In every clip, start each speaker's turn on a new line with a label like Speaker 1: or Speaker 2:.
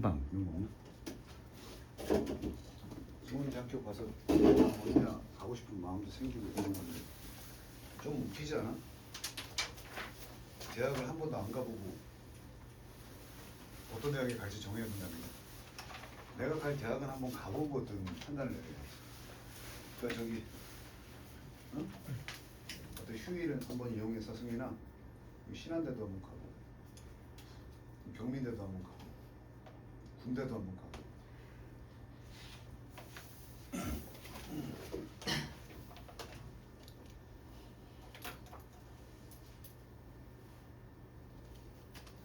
Speaker 1: 방 이런 거 없나? 좋은 대학교 가서 어디나 가고 싶은 마음도 생기고 이런 건데 좀 웃기지 않아? 대학을 한 번도 안 가보고 어떤 대학에 갈지 정해야 된다는 게 내가 갈 대학은 한번 가보거든 판단을 내려야 돼. 그러니까 저기 응? 어떤 휴일은 한번 이용해서 승민아 신한대도 한번 가고 경민대도 한번 가고 군대도 한번 가고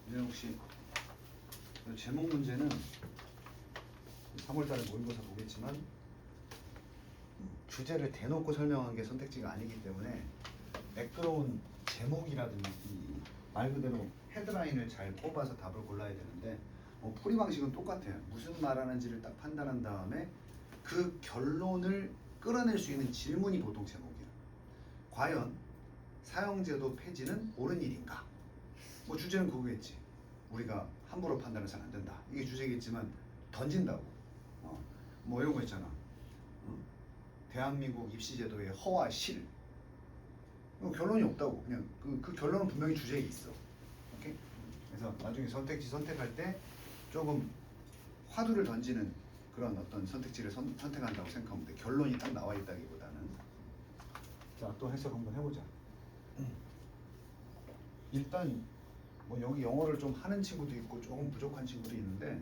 Speaker 1: 민현 혹시 제목 문제는 3월달에 모의고사 보겠지만 주제를 대놓고 설명한 게 선택지가 아니기 때문에 매끄러운 제목이라든지 말 그대로 헤드라인을 잘 뽑아서 답을 골라야 되는데 풀이 방식은 똑같아요. 무슨 말하는지를 딱 판단한 다음에 그 결론을 끌어낼 수 있는 질문이 보통 제목이에요. 과연 사형제도 폐지는 옳은 일인가? 뭐 주제는 그거겠지. 우리가 함부로 판단해서는 안 된다. 이게 주제겠지만 던진다고. 뭐 이런 거 있잖아. 대한민국 입시제도의 허와 실. 결론이 없다고. 그냥 그 결론은 분명히 주제에 있어. 오케이? 그래서 나중에 선택지 선택할 때 조금 화두를 던지는 그런 어떤 선택지를 선택한다고 생각하면 돼. 결론이 딱 나와 있다기보다는. 자, 또 해석 한번 해보자. 일단 뭐 여기 영어를 좀 하는 친구도 있고 조금 부족한 친구도 있는데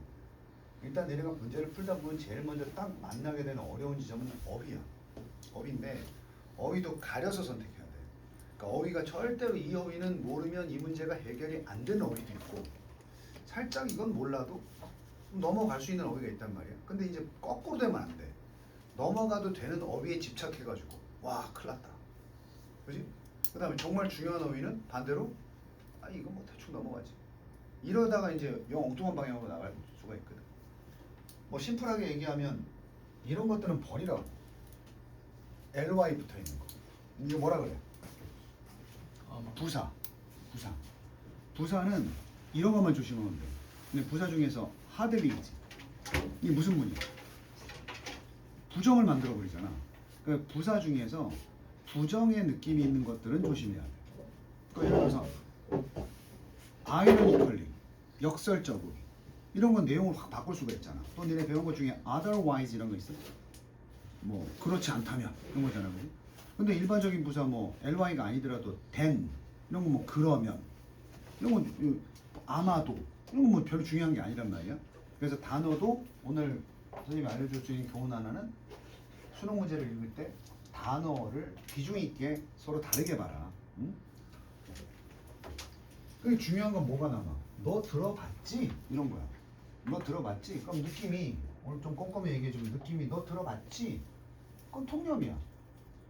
Speaker 1: 일단 내가 문제를 풀다 보면 제일 먼저 딱 만나게 되는 어려운 지점은 어휘야. 어휘인데 어휘도 가려서 선택해야 돼. 그러니까 어휘가 절대로 이 어휘는 모르면 이 문제가 해결이 안 되는 어휘도 있고 살짝 이건 몰라도 넘어갈 수 있는 어휘가 있단 말이야. 근데 이제 거꾸로 되면 안 돼. 넘어가도 되는 어휘에 집착해가지고 와 큰일 났다. 그지? 그 다음에 정말 중요한 어휘는 반대로 아 이거 뭐 대충 넘어가지. 이러다가 이제 영 엉뚱한 방향으로 나갈 수가 있거든. 뭐 심플하게 얘기하면 이런 것들은 버리라고. ly 붙어 있는 거. 이게 뭐라 그래? 부사. 부사는 이런 것만 조심하면 돼. 근데 부사 중에서 하드리지. 이게 무슨 문이야? 부정을 만들어 버리잖아. 그러니까 부사 중에서 부정의 느낌이 있는 것들은 조심해야 돼. 그러니까 예를 들어서 ironically, 역설적으로 이런 건 내용을 확 바꿀 수가 있잖아. 또 너네 배운 것 중에 otherwise 이런 거 있어? 뭐 그렇지 않다면 이런 거잖아. 그지? 근데 일반적인 부사 뭐 ly가 아니더라도 then 이런 거 뭐 그러면 이런 건 아마도 이런 건 뭐 별로 중요한 게 아니란 말이야. 그래서 단어도 오늘 선생님이 알려줄 교훈 하나는 수능 문제를 읽을 때 단어를 비중 있게 서로 다르게 봐라. 응? 그게 중요한 건 뭐가 남아? 너 들어봤지? 이런 거야. 너 들어봤지? 그럼 느낌이 오늘 좀 꼼꼼히 얘기해주면 느낌이 너 들어봤지? 그건 통념이야.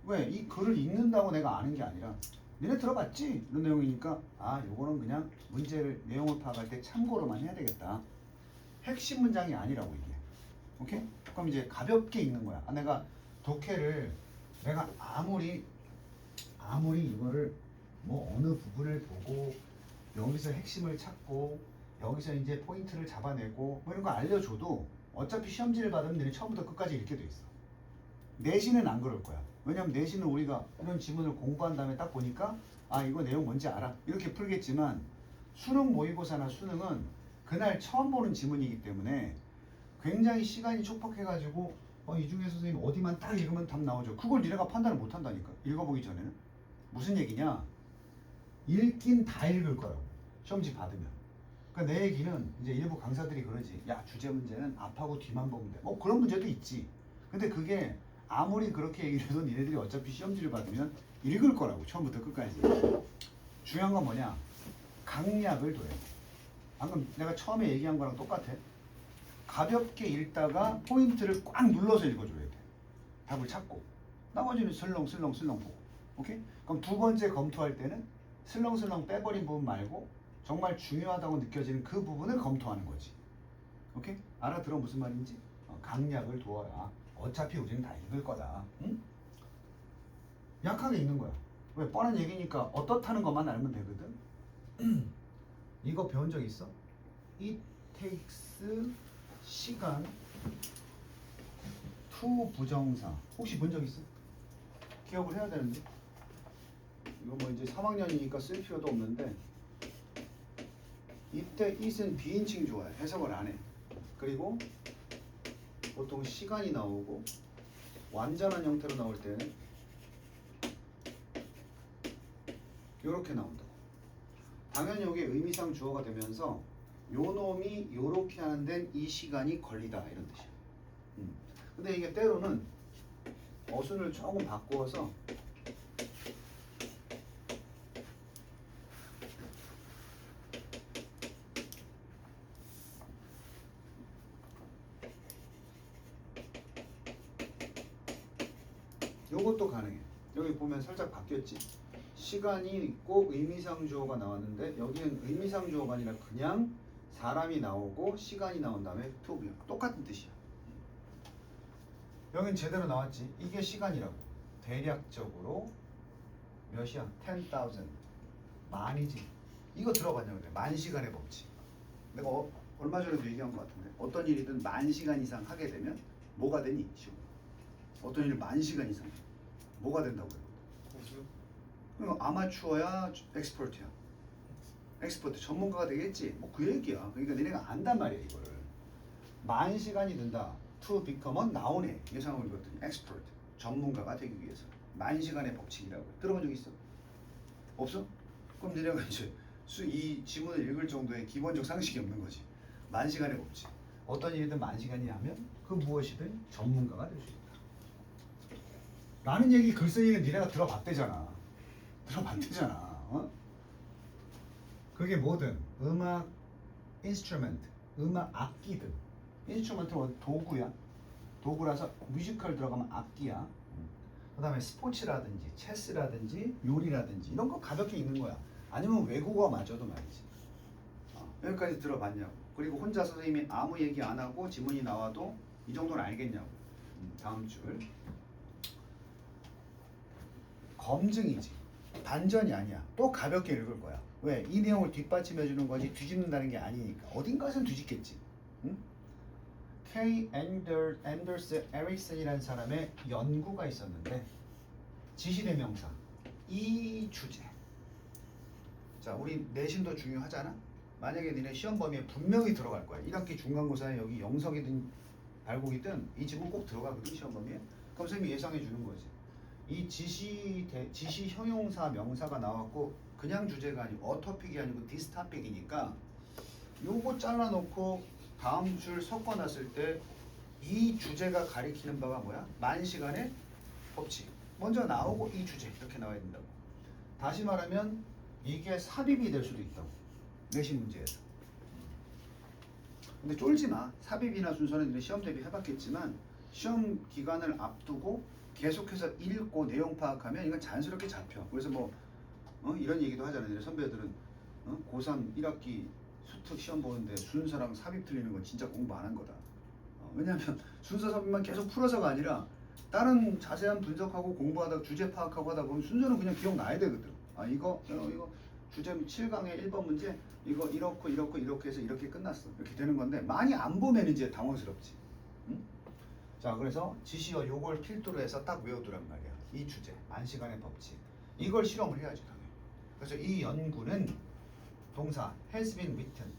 Speaker 1: 왜? 이 글을 읽는다고 내가 아는 게 아니라 니네 들어봤지? 이런 내용이니까 아 요거는 그냥 문제를 내용을 파악할 때 참고로만 해야 되겠다. 핵심 문장이 아니라고 이게. 오케이? 그럼 이제 가볍게 읽는 거야. 아, 내가 독해를 내가 아무리 이거를 뭐 어느 부분을 보고 여기서 핵심을 찾고 여기서 이제 포인트를 잡아내고 뭐 이런 거 알려줘도 어차피 시험지를 받으면 너네 처음부터 끝까지 읽게 돼 있어. 내신은 안 그럴 거야. 왜냐면 내신은 우리가 이런 지문을 공부한 다음에 딱 보니까 아 이거 내용 뭔지 알아 이렇게 풀겠지만 수능 모의고사나 수능은 그날 처음 보는 지문이기 때문에 굉장히 시간이 촉박해가지고 이 중에 선생님 어디만 딱 읽으면 답 나오죠. 그걸 니네가 판단을 못 한다니까. 읽어보기 전에는. 무슨 얘기냐? 읽긴 다 읽을 거라고. 시험지 받으면. 그러니까 내 얘기는 이제 일부 강사들이 그러지. 야 주제 문제는 앞하고 뒤만 보면 돼. 뭐 그런 문제도 있지. 근데 그게 아무리 그렇게 얘기를 해도 니네들이 어차피 시험지를 받으면 읽을 거라고. 처음부터 끝까지. 중요한 건 뭐냐? 강약을 둬야 돼. 방금 내가 처음에 얘기한 거랑 똑같아. 가볍게 읽다가 포인트를 꽉 눌러서 읽어줘야 돼. 답을 찾고. 나머지는 슬렁슬렁 보고. 오케이? 그럼 두 번째 검토할 때는 슬렁슬렁 빼버린 부분 말고 정말 중요하다고 느껴지는 그 부분을 검토하는 거지. 오케이? 알아들어 무슨 말인지? 강약을 두어라. 어차피 우리는 다 읽을 거다. 응? 약하게 읽는 거야. 왜? 뻔한 얘기니까 어떻다는 것만 알면 되거든. 이거 배운 적 있어? It takes 시간 to 부정사 혹시 본 적 있어? 기억을 해야 되는데 이거 뭐 이제 3학년이니까 쓸 필요도 없는데 이때 it은 비인칭 주어야 해석을 안 해. 그리고 보통 시간이 나오고 완전한 형태로 나올 때는 이렇게 나온다고. 당연히 여기 의미상 주어가 되면서 요 놈이 요렇게 하는 데는 이 시간이 걸리다 이런 뜻이야. 근데 이게 때로는 어순을 조금 바꾸어서 요것도 가능해. 여기 보면 살짝 바뀌었지. 시간이 있고 의미상 주어가 나왔는데 여기는 의미상 주어가 아니라 그냥 사람이 나오고 시간이 나온 다음에 to고요. 똑같은 뜻이야. 여긴 제대로 나왔지. 이게 시간이라고. 대략적으로 몇이야? 10,000. 만이지. 이거 들어봤냐 그래. 만 시간의 법칙. 내가 얼마 전에도 얘기한 것 같은데 어떤 일이든 만 시간 이상 하게 되면 뭐가 되니? 시험. 어떤 일을 만 시간 이상 뭐가 된다고요? 그럼 아마추어야 엑스퍼트야. 엑스퍼트 전문가가 되겠지. 뭐 그 얘기야. 그러니까 니네가 안단 말이야 이거를. 만 시간이 든다. To become a noun에 예상을 읽었더니 expert 전문가가 되기 위해서 만 시간의 법칙이라고 들어본 적 있어? 없어? 그럼 니네가 이제 이 지문을 읽을 정도의 기본적 상식이 없는 거지. 만 시간의 법칙. 어떤 일이든 만 시간이라면 그 무엇이든 전문가가 될 수 있다. 라는 얘기 글쓰기는 니네가 들어봤대잖아. 들어봤대잖아. 어? 그게 뭐든 음악 인스트루먼트 음악 악기든 인스트루먼트는 도구야. 도구라서 뮤지컬 들어가면 악기야. 그 다음에 스포츠라든지 체스라든지 요리라든지 이런 거 가볍게 읽는 거야. 아니면 외국어 마저도 말이지. 여기까지 들어봤냐고. 그리고 혼자 선생님이 아무 얘기 안 하고 지문이 나와도 이 정도는 알겠냐고. 다음 줄. 검증이지. 반전이 아니야. 또 가볍게 읽을 거야. 왜? 이 내용을 뒷받침해 주는 거지 뒤집는다는 게 아니니까. 어딘가에선 뒤집겠지. 응? K. 앤더스 에릭슨이라는 사람의 연구가 있었는데 지시대명사 이 주제. 자, 우리 내신도 중요하잖아. 만약에 니네 시험 범위에 분명히 들어갈 거야. 1학기 중간고사에 여기 영석이든 발곡이든 이 지문 꼭 들어가거든 시험 범위에. 그럼 선생님이 예상해 주는 거지. 이 지시 형용사 명사가 나왔고 그냥 주제가 아니고 어토픽이 아니고 디스토픽이니까 요거 잘라놓고 다음 줄 섞어놨을 때 이 주제가 가리키는 바가 뭐야? 만 시간의 법칙. 먼저 나오고 이 주제 이렇게 나와야 된다고. 다시 말하면 이게 삽입이 될 수도 있다고. 내신 문제에서. 근데 쫄지 마. 삽입이나 순서는 시험 대비 해봤겠지만 시험 기간을 앞두고 계속해서 읽고 내용 파악하면 이건 자연스럽게 잡혀. 그래서 뭐 이런 얘기도 하잖아요. 선배들은 고3 1학기 수특 시험 보는데 순서랑 삽입 틀리는 건 진짜 공부 안 한 거다. 왜냐하면 순서 삽입만 계속 풀어서가 아니라 다른 자세한 분석하고 공부하다 주제 파악하고 하다 보면 순서는 그냥 기억나야 되거든. 아 이거 주제 7강의 1번 문제 이거 이렇게 해서 이렇게 끝났어. 이렇게 되는 건데 많이 안 보면 이제 당황스럽지. 응? 자, 그래서 지시어 요걸 필두로 해서 딱 외워두란 말이야. 이 주제, 만시간의 법칙. 이걸 실험을 해야지 당연히. 그래서 이 연구는 동사 has been written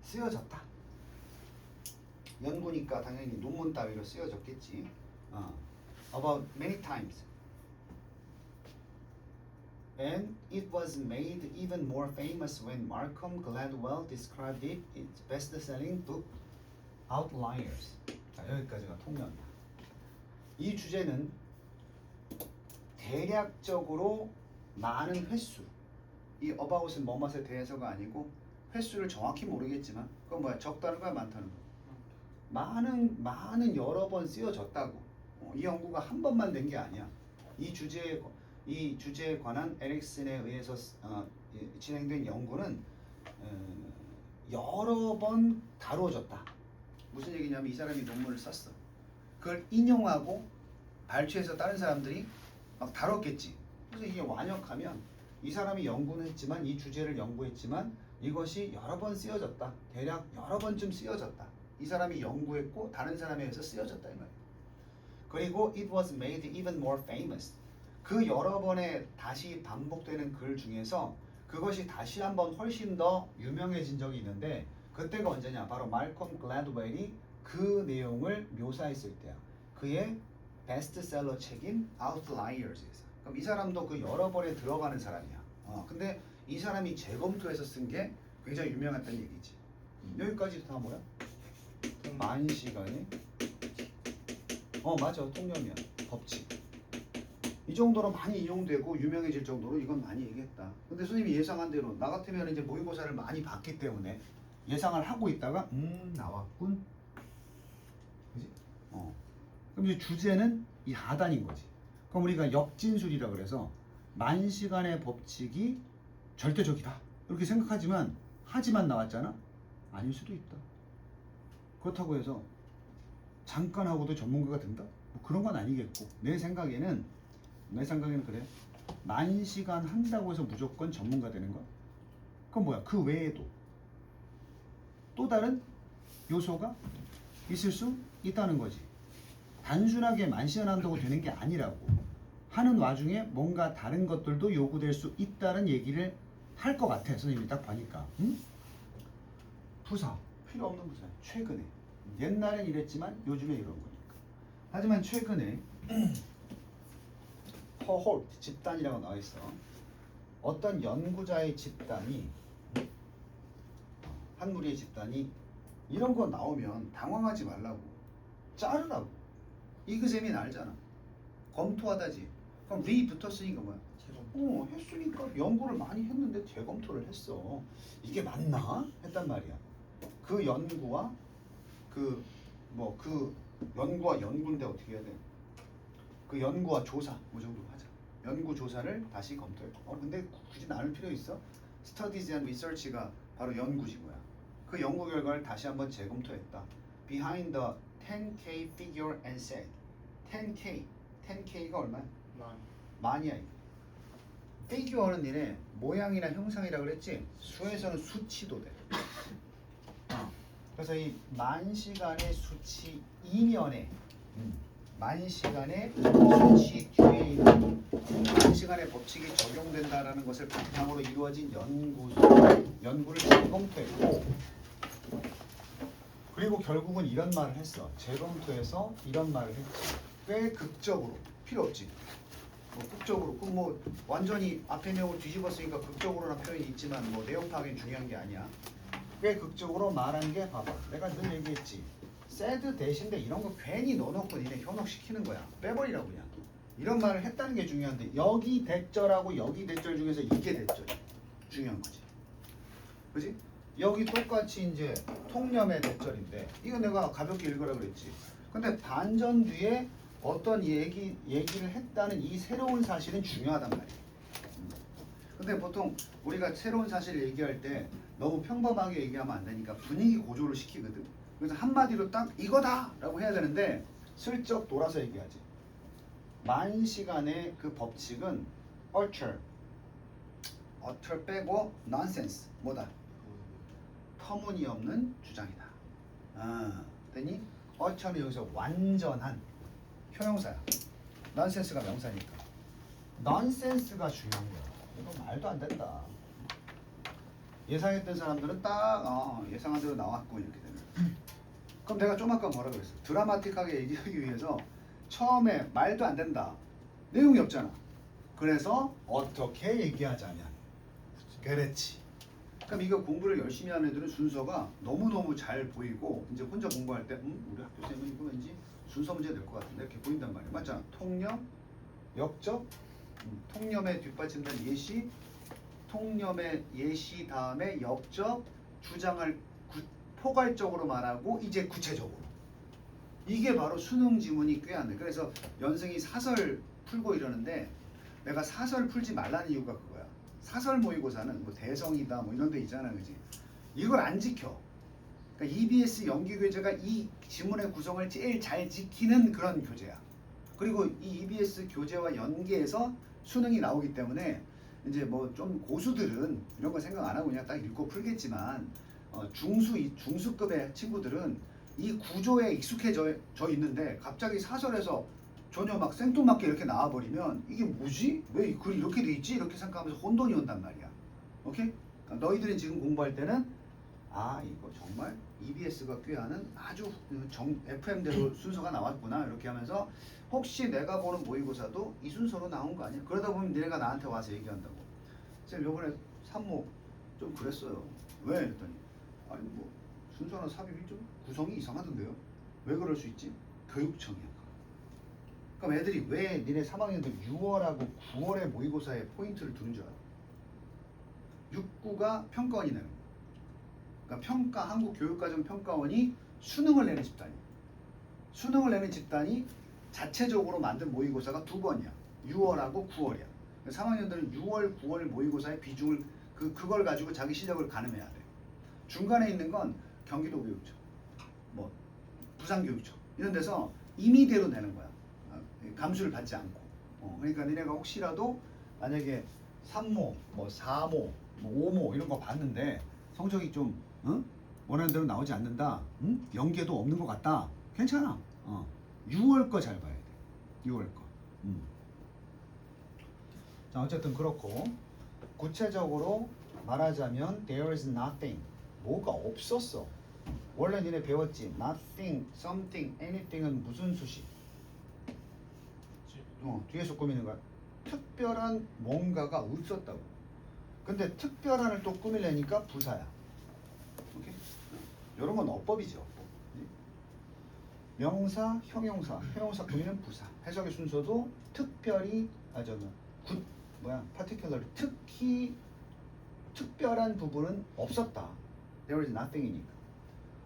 Speaker 1: 쓰여졌다. 연구니까 당연히 논문 따위로 쓰여졌겠지. About many times. And it was made even more famous when Malcolm Gladwell described it in its best-selling book Outliers. 자, 여기까지가 통념이야. 이 주제는 대략적으로 많은 횟수, 이 about은 뭐뭇에 대해서가 아니고 횟수를 정확히 모르겠지만 그건 뭐야? 적다는 거야? 많다는 거야? 많은 여러 번 쓰여졌다고. 이 연구가 한 번만 된 게 아니야. 이 주제에 관한 에릭슨에 의해서 진행된 연구는 여러 번 다뤄졌다. 무슨 얘기냐면 이 사람이 논문을 썼어. 그걸 인용하고 발췌해서 다른 사람들이 막 다뤘겠지. 그래서 이게 완역하면 이 사람이 연구는 했지만 이 주제를 연구했지만 이것이 여러 번 쓰여졌다. 대략 여러 번쯤 쓰여졌다. 이 사람이 연구했고 다른 사람에 의해서 쓰여졌다 이 말이에요. 그리고 it was made even more famous. 그 여러 번의 다시 반복되는 글 중에서 그것이 다시 한번 훨씬 더 유명해진 적이 있는데 그때가 언제냐? 바로 말콤 글래드웰이 그 내용을 묘사했을 때야. 그의 베스트셀러 책인 Outliers에서. 그럼 이 사람도 그 여러 번에 들어가는 사람이야. 근데 이 사람이 재검토해서 쓴 게 굉장히 유명했다는 얘기지. 여기까지 다 뭐야? 만시간에 맞아. 통념이야. 법칙. 이 정도로 많이 이용되고 유명해질 정도로 이건 많이 얘기했다. 근데 선생님이 예상한 대로 나 같으면 이제 모의고사를 많이 봤기 때문에 예상을 하고 있다가 나왔군. 그지? 그럼 이제 주제는 이 하단인 거지. 그럼 우리가 역진술이라 그래서 만시간의 법칙이 절대적이다. 이렇게 생각하지만 하지만 나왔잖아? 아닐 수도 있다. 그렇다고 해서 잠깐 하고도 전문가가 된다? 뭐 그런 건 아니겠고 내 생각에는 그래. 만시간 한다고 해서 무조건 전문가 되는 거야? 그럼 뭐야? 그 외에도 또 다른 요소가 있을 수 있다는 거지. 단순하게 만시간 한다고 되는 게 아니라고. 하는 와중에 뭔가 다른 것들도 요구될 수 있다는 얘기를 할 것 같아. 선생님이 딱 보니까. 부사. 필요 없는 부사. 최근에. 옛날엔 이랬지만 요즘에 이런 거니까. 하지만 최근에 cohort, 집단이라고 나와 있어. 어떤 연구자의 집단이 한 무리의 집단이 이런 거 나오면 당황하지 말라고. 자르라고. 이그잼이 알잖아. 검토하다지. 그럼 리 붙었으니까 뭐야? 했으니까 연구를 많이 했는데 재검토를 했어. 이게 맞나? 했단 말이야. 그 연구와 연구와 연구인데 어떻게 해야 돼? 그 연구와 조사 뭐 정도 하자. 연구 조사를 다시 검토했고. 근데 굳이 나눌 필요 있어? Studies and Research가 바로 연구지 뭐야. 그 연구 결과를 다시 한번 재검토했다. Behind the 10K figure and said 10K가 얼마야? 만이야 이거. figure는 니네 모양이나 형상이라 그랬지? 수에서는 수치도 돼. 그래서 이 만시간의 수치 이면에 만시간의 수치 뒤에 있는 만시간의 법칙이 적용된다라는 것을 바탕으로 이루어진 연구를 재검토했고 그리고 결국은 이런 말을 했어. 재검토해서 이런 말을 했지. 꽤 극적으로 필요 없지. 극적으로 뭐 완전히 앞에 내용을 뒤집었으니까 극적으로라는 표현이 있지만 뭐 내용 파악이 중요한 게 아니야. 꽤 극적으로 말한 게 봐봐. 내가 늘 얘기했지. said 대신데 이런 거 괜히 넣어놓고 니네 현혹시키는 거야. 빼버리라고 그냥. 이런 말을 했다는 게 중요한데 여기 대절하고 여기 대절 중에서 이게 대절이 중요한 거지. 그지? 여기 똑같이 이제 통념의 대절인데 이거 내가 가볍게 읽으라 그랬지. 근데 반전 뒤에 어떤 얘기를 했다는 이 새로운 사실은 중요하단 말이야. 근데 보통 우리가 새로운 사실을 얘기할 때 너무 평범하게 얘기하면 안 되니까 분위기 고조를 시키거든. 그래서 한마디로 딱 이거다! 라고 해야 되는데 슬쩍 돌아서 얘기하지. 만시간의 그 법칙은 utter 빼고 nonsense 뭐다? 터무니없는 주장이다. 됐니? utter는 여기서 완전한 형용사야. nonsense가 명사니까. nonsense가 중요한 거야. 이거 말도 안 된다. 예상했던 사람들은 딱 예상한 대로 나왔고 이렇게 되는. 그럼 내가 좀 아까 뭐라 그랬어? 드라마틱하게 얘기하기 위해서 처음에 말도 안 된다. 내용이 없잖아. 그래서 어떻게 얘기하자면 그렇지. 그럼 이거 공부를 열심히 하는 애들은 순서가 너무너무 잘 보이고 이제 혼자 공부할 때 우리 학교 쌤은 이거 왠지 순서 문제 될 것 같은데 이렇게 보인단 말이야. 맞잖아. 통념, 역적, 통념에 뒷받침된 예시, 통념의 예시 다음에 역적, 주장을 포괄적으로 말하고 이제 구체적으로. 이게 바로 수능 지문이 꽤 안 돼. 그래서 연승이 사설 풀고 이러는데 내가 사설 풀지 말라는 이유가 그거야. 사설 모의고사는 뭐 대성이다 뭐 이런 데 있잖아. 그지? 이걸 안 지켜. 그러니까 EBS 연기 교재가 이 지문의 구성을 제일 잘 지키는 그런 교재야. 그리고 이 EBS 교재와 연계해서 수능이 나오기 때문에 이제 뭐 좀 고수들은 이런 거 생각 안 하고 그냥 딱 읽고 풀겠지만 중수급의 친구들은
Speaker 2: 이 구조에 익숙해져 있는데 갑자기 사설에서 전혀 막 생뚱맞게 이렇게 나와버리면 이게 뭐지? 왜 이 글이 이렇게 돼 있지? 이렇게 생각하면서 혼돈이 온단 말이야. 오케이? 그러니까 너희들이 지금 공부할 때는 아 이거 정말 EBS가 꾀하는 아주 FM대로 순서가 나왔구나 이렇게 하면서 혹시 내가 보는 모의고사도 이 순서로 나온 거 아니야? 그러다 보면 니네가 나한테 와서 얘기한다고. 쌤 요번에 산모 좀 그랬어요. 왜? 했더니 아니 뭐 순서나 삽입이 좀 구성이 이상하던데요. 왜 그럴 수 있지? 교육청이야. 그럼 애들이 왜 니네 3학년들 6월하고 9월에 모의고사에 포인트를 두는 줄 알아? 6구가 평가원이 내는 거야. 그러니까 한국교육과정평가원이 수능을 내는 집단이야. 수능을 내는 집단이 자체적으로 만든 모의고사가 두 번이야. 6월하고 9월이야. 3학년들은 6월, 9월 모의고사의 비중을 그걸 가지고 자기 실력을 가늠해야 돼. 중간에 있는 건 경기도교육청, 뭐 부산교육청 이런 데서 임의대로 내는 거야. 감수를 받지 않고. 그러니까 니네가 혹시라도 만약에 3모, 뭐 4모, 뭐 5모 이런 거 봤는데 성적이 좀 원하는 대로 나오지 않는다. 연계도 없는 것 같다. 괜찮아. 6월 거 잘 봐야 돼. 6월 거. 자 어쨌든 그렇고 구체적으로 말하자면 there is nothing. 뭐가 없었어. 원래 니네 배웠지. nothing, something, anything은 무슨 수식? 뒤에서 꾸미는 거야. 특별한 뭔가가 없었다고. 근데 특별한을 또 꾸밀려니까 부사야. 오케이? 이런 건 어법이죠. 어법. 명사, 형용사, 형용사 꾸미는 부사. 해석의 순서도 특별히 particular 특히 특별한 부분은 없었다. There is nothing이니까.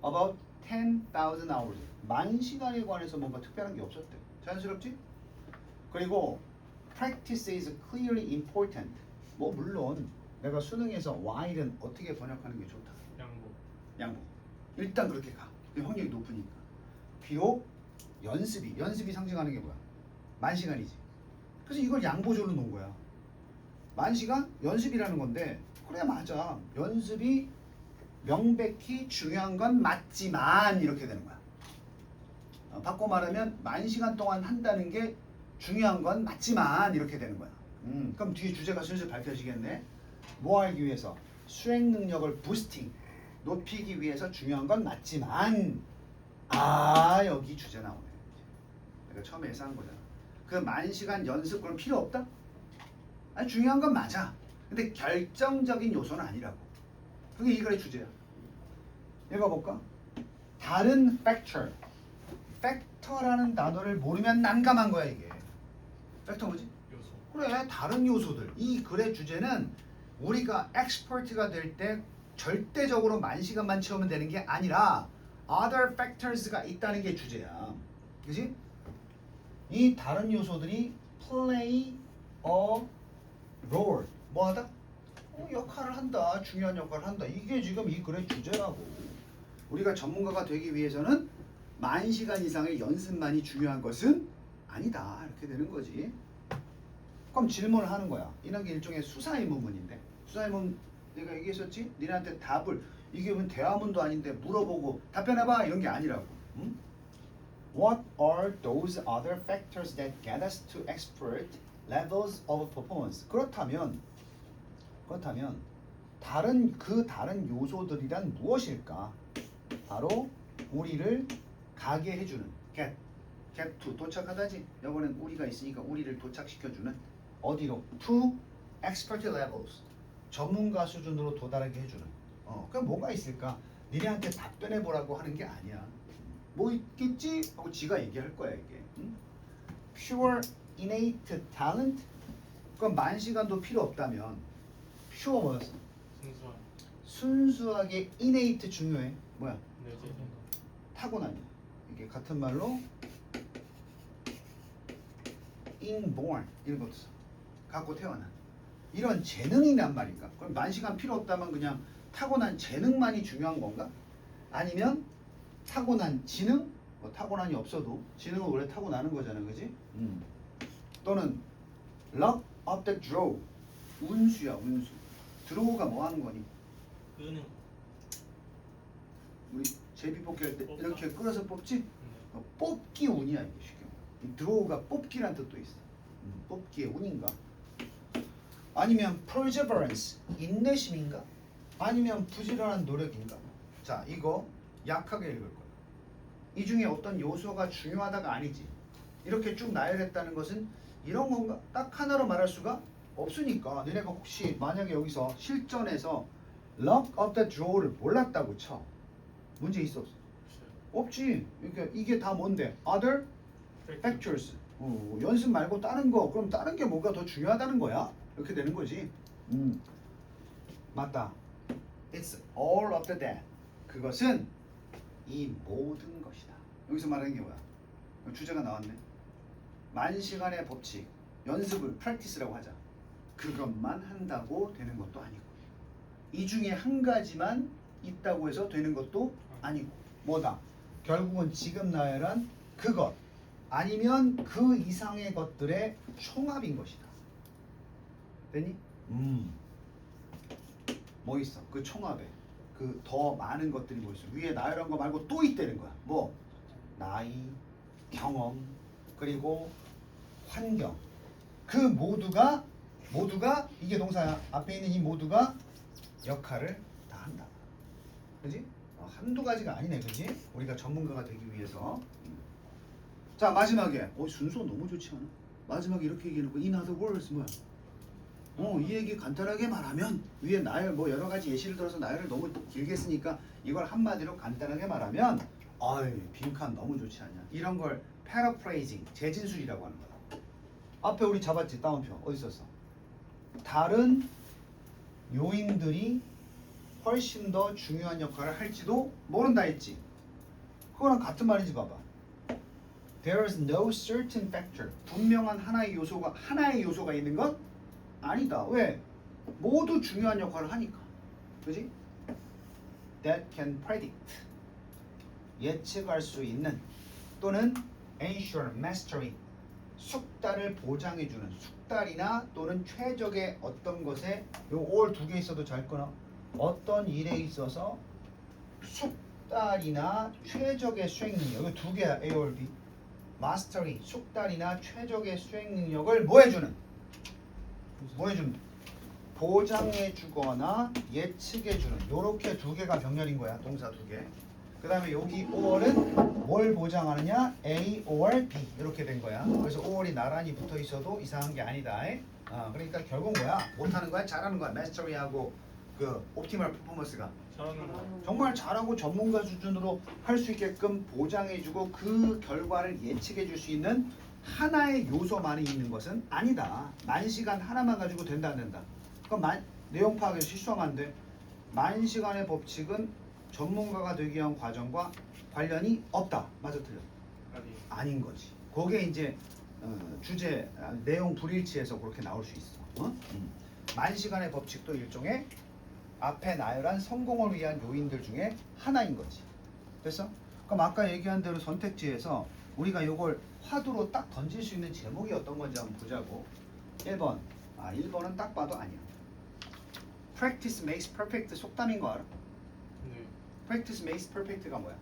Speaker 2: About 10,000 hours. 10,000시간에 관해서 뭔가 특별한 게 없었대. 자연스럽지? 그리고 practice is clearly important. 뭐 물론 내가 수능에서 while은 어떻게 번역하는 게 좋다. 양보. 일단 그렇게 가. 그 확률이 높으니까. 비록 연습이 상징하는 게 뭐야? 10,000시간이지. 그래서 이걸 양보절로 놓은 거야. 10,000시간 연습이라는 건데 그래 맞아. 연습이 명백히 중요한 건 맞지만 이렇게 되는 거야. 바꿔 말하면 10,000시간 동안 한다는 게 중요한 건 맞지만 이렇게 되는 거야. 그럼 뒤에 주제가 슬슬 밝혀지겠네. 뭐 하기 위해서? 수행 능력을 부스팅, 높이기 위해서 중요한 건 맞지만 여기 주제 나오네. 내가 처음에 예상한 거잖아. 그 10,000시간 연습 그럼 필요 없다? 아니 중요한 건 맞아. 근데 결정적인 요소는 아니라고. 그게 이 글의 주제야. 읽어볼까? 다른 factor. 팩터라는 단어를 모르면 난감한 거야 이게. 팩터 뭐지?
Speaker 3: 요소.
Speaker 2: 그래 다른 요소들. 이 글의 주제는 우리가 엑스퍼트가 될 때 절대적으로 10,000시간만 채우면 되는 게 아니라 other factors가 있다는 게 주제야. 그치? 이 다른 요소들이 play a role. 뭐하다? 역할을 한다. 중요한 역할을 한다. 이게 지금 이 글의 주제라고. 우리가 전문가가 되기 위해서는 10,000시간 이상의 연습만이 중요한 것은 아니다. 이렇게 되는 거지. 그럼 질문을 하는 거야. 이런 게 일종의 수사의문문인데 수사의문 내가 얘기했었지? 니네한테 답을 이게 뭐 대화문도 아닌데 물어보고 답변해봐 이런 게 아니라고. 응? What are those other factors that get us to expert levels of performance? 그렇다면 다른 요소들이란 무엇일까? 바로 우리를 가게 해주는 get to 도착하다지. 이번엔 우리가 있으니까 우리를 도착시켜주는 어디로? to expert levels 전문가 수준으로 도달하게 해주는. 그럼 뭐가 있을까? 니네한테 답변해 보라고 하는 게 아니야. 뭐 있겠지? 하고 지가 얘기할 거야 이게. 응? Pure innate talent? 그럼 10,000시간도 필요 없다면 pure 뭐였어? 순수하게 innate 중요해. 뭐야? 타고나냐. 이게 같은 말로 inborn 이런 것도 써. 갖고 태어난 이런 재능이란 말인가? 그럼 10,000시간 필요 없다면 그냥 타고난 재능만이 중요한 건가? 아니면 타고난 지능? 뭐 타고난이 없어도 지능은 원래 타고나는 거잖아, 그지? 또는 luck of the draw 운수야 운수. 드로우가 뭐 하는 거니?
Speaker 3: 끄는.
Speaker 2: 우리 제비 뽑기 할 때 이렇게 끌어서 뽑지? 뽑기 운이야 이게 쉽게 말해. 드로우가 뽑기란 뜻도 있어. 뽑기의 운인가? 아니면 perseverance 인내심인가? 아니면 부지런한 노력인가? 자 이거 약하게 읽을 거야. 이 중에 어떤 요소가 중요하다가 아니지. 이렇게 쭉 나열했다는 것은 이런 건가? 딱 하나로 말할 수가 없으니까 너네가 혹시 만약에 여기서 실전에서 luck of the draw를 몰랐다고 쳐. 문제 있어 없어? 없지. 그러니까 이게 다 뭔데? Other factors. 연습 말고 다른 거. 그럼 다른 게 뭐가 더 중요하다는 거야? 이렇게 되는 거지. 맞다. It's all of the that. 그것은 이 모든 것이다. 여기서 말하는 게 뭐야? 주제가 나왔네. 만시간의 법칙, 연습을 practice라고 하자. 그것만 한다고 되는 것도 아니고 이 중에 한 가지만 있다고 해서 되는 것도 아니고 뭐다? 결국은 지금 나열한 그것 아니면 그 이상의 것들의 총합인 것이다. 됐니? 뭐 있어? 그 총합에 그 더 많은 것들이 뭐 있어? 위에 나열한 거 말고 또 있다는 거야. 뭐? 나이, 경험, 그리고 환경. 그 모두가 이게 동사야. 앞에 있는 이 모두가 역할을 다 한다. 그지? 한두 가지가 아니네. 그지? 우리가 전문가가 되기 위해서. 자 마지막에 순서 너무 좋지 않아? 마지막에 이렇게 얘기해놓고 in other words 뭐야? 이 얘기 간단하게 말하면 위에 나열 뭐 여러 가지 예시를 들어서 나열을 너무 길게 쓰니까 이걸 한마디로 간단하게 말하면 빈칸 너무 좋지 않냐? 이런 걸 paraphrasing 재진술이라고 하는 거다. 앞에 우리 잡았지 따옴표 어디 있었어? 다른 요인들이 훨씬 더 중요한 역할을 할지도 모른다 했지. 그거랑 같은 말이지 봐봐. There is no certain factor. 분명한 하나의 요소가 있는 것 아니다. 왜? 모두 중요한 역할을 하니까. 그지? That can predict. 예측할 수 있는 또는 ensure mastery. 숙달을 보장해주는 숙달이나 또는 최적의 어떤 것에 요 or 두 개 있어도 잘 거나 어떤 일에 있어서 숙달이나 최적의 수행 능력 이거 두 개야 A or B. 마스터리 숙달이나 최적의 수행 능력을 뭐 해주는? 보장해주거나 예측해주는 요렇게 두 개가 병렬인 거야. 동사 두 개. 그 다음에 여기 or은 뭘 보장하느냐? A or B 이렇게 된 거야. 그래서 or이 나란히 붙어 있어도 이상한 게 아니다. 그러니까 결국 뭐야? 못하는 거야? 잘하는 거야? 마스터리하고 그 옵티멀 퍼포먼스가 정말 잘하고 전문가 수준으로 할 수 있게끔 보장해주고 그 결과를 예측해줄 수 있는 하나의 요소만이 있는 것은 아니다. 만시간 하나만 가지고 된다 안 된다. 그럼 내용 파악에 실수하면 안 돼. 만시간의 법칙은 전문가가 되기 위한 과정과 관련이 없다. 맞아 틀려? 아닌 거지. 그게 이제 주제 내용 불일치해서 그렇게 나올 수 있어. 만시간의 법칙도 일종의 앞에 나열한 성공을 위한 요인들 중에 하나인 거지. 됐어? 그럼 아까 얘기한 대로 선택지에서 우리가 이걸 화두로 딱 던질 수 있는 제목이 어떤 건지 한번 보자고. 1번. 1번은 딱 봐도 아니야. Practice makes perfect 속담인 거 알아?
Speaker 3: 네.
Speaker 2: Practice makes perfect가 뭐야?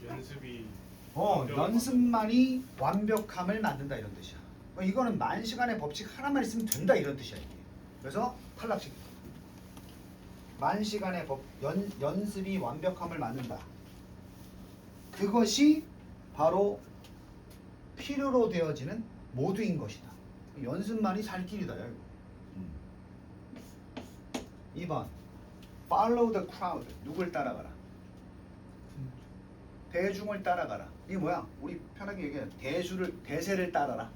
Speaker 3: 연습이
Speaker 2: 연습만이 완벽함을 만든다 이런 뜻이야. 이거는 만시간의 법칙 하나만 있으면 된다 이런 뜻이야 이게. 그래서 탈락시켜. 만시간의 연습이 완벽함을 만든다. 그것이 바로 필요로 되어지는 모두인 것이다. 연습만이 살 길이다. 2번 Follow the crowd. 누굴 따라가라? 대중을 따라가라. 이게 뭐야? 우리 편하게 얘기해. 대세를 따라라.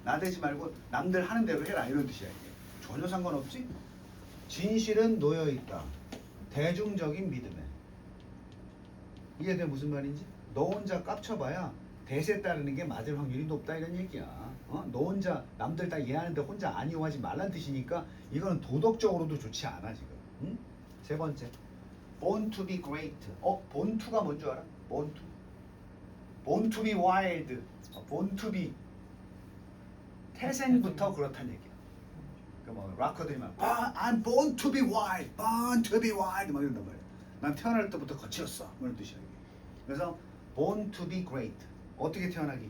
Speaker 2: 나대지 말고 남들 하는 대로 해라 이런 뜻이야 이게. 전혀 상관없지? 진실은 놓여있다. 대중적인 믿음에. 이해돼 무슨 말인지? 너 혼자 깝쳐봐야 대세 따르는 게 맞을 확률이 높다 이런 얘기야. 너 혼자 남들 다 이해하는데 혼자 아니오하지 말란 뜻이니까 이거는 도덕적으로도 좋지 않아 지금. 응? 세 번째. Born to be great. born to가 뭔 줄 알아? born to. born to be wild. born to be. 태생부터 그렇다는 얘기야. 뭐 락커들이 막 I'm born to be wild, born to be wild 막 이런단 말이야. 난 태어날 때부터 거칠었어. 이런 뜻이야 이게. 그래서 born to be great. 어떻게 태어나기?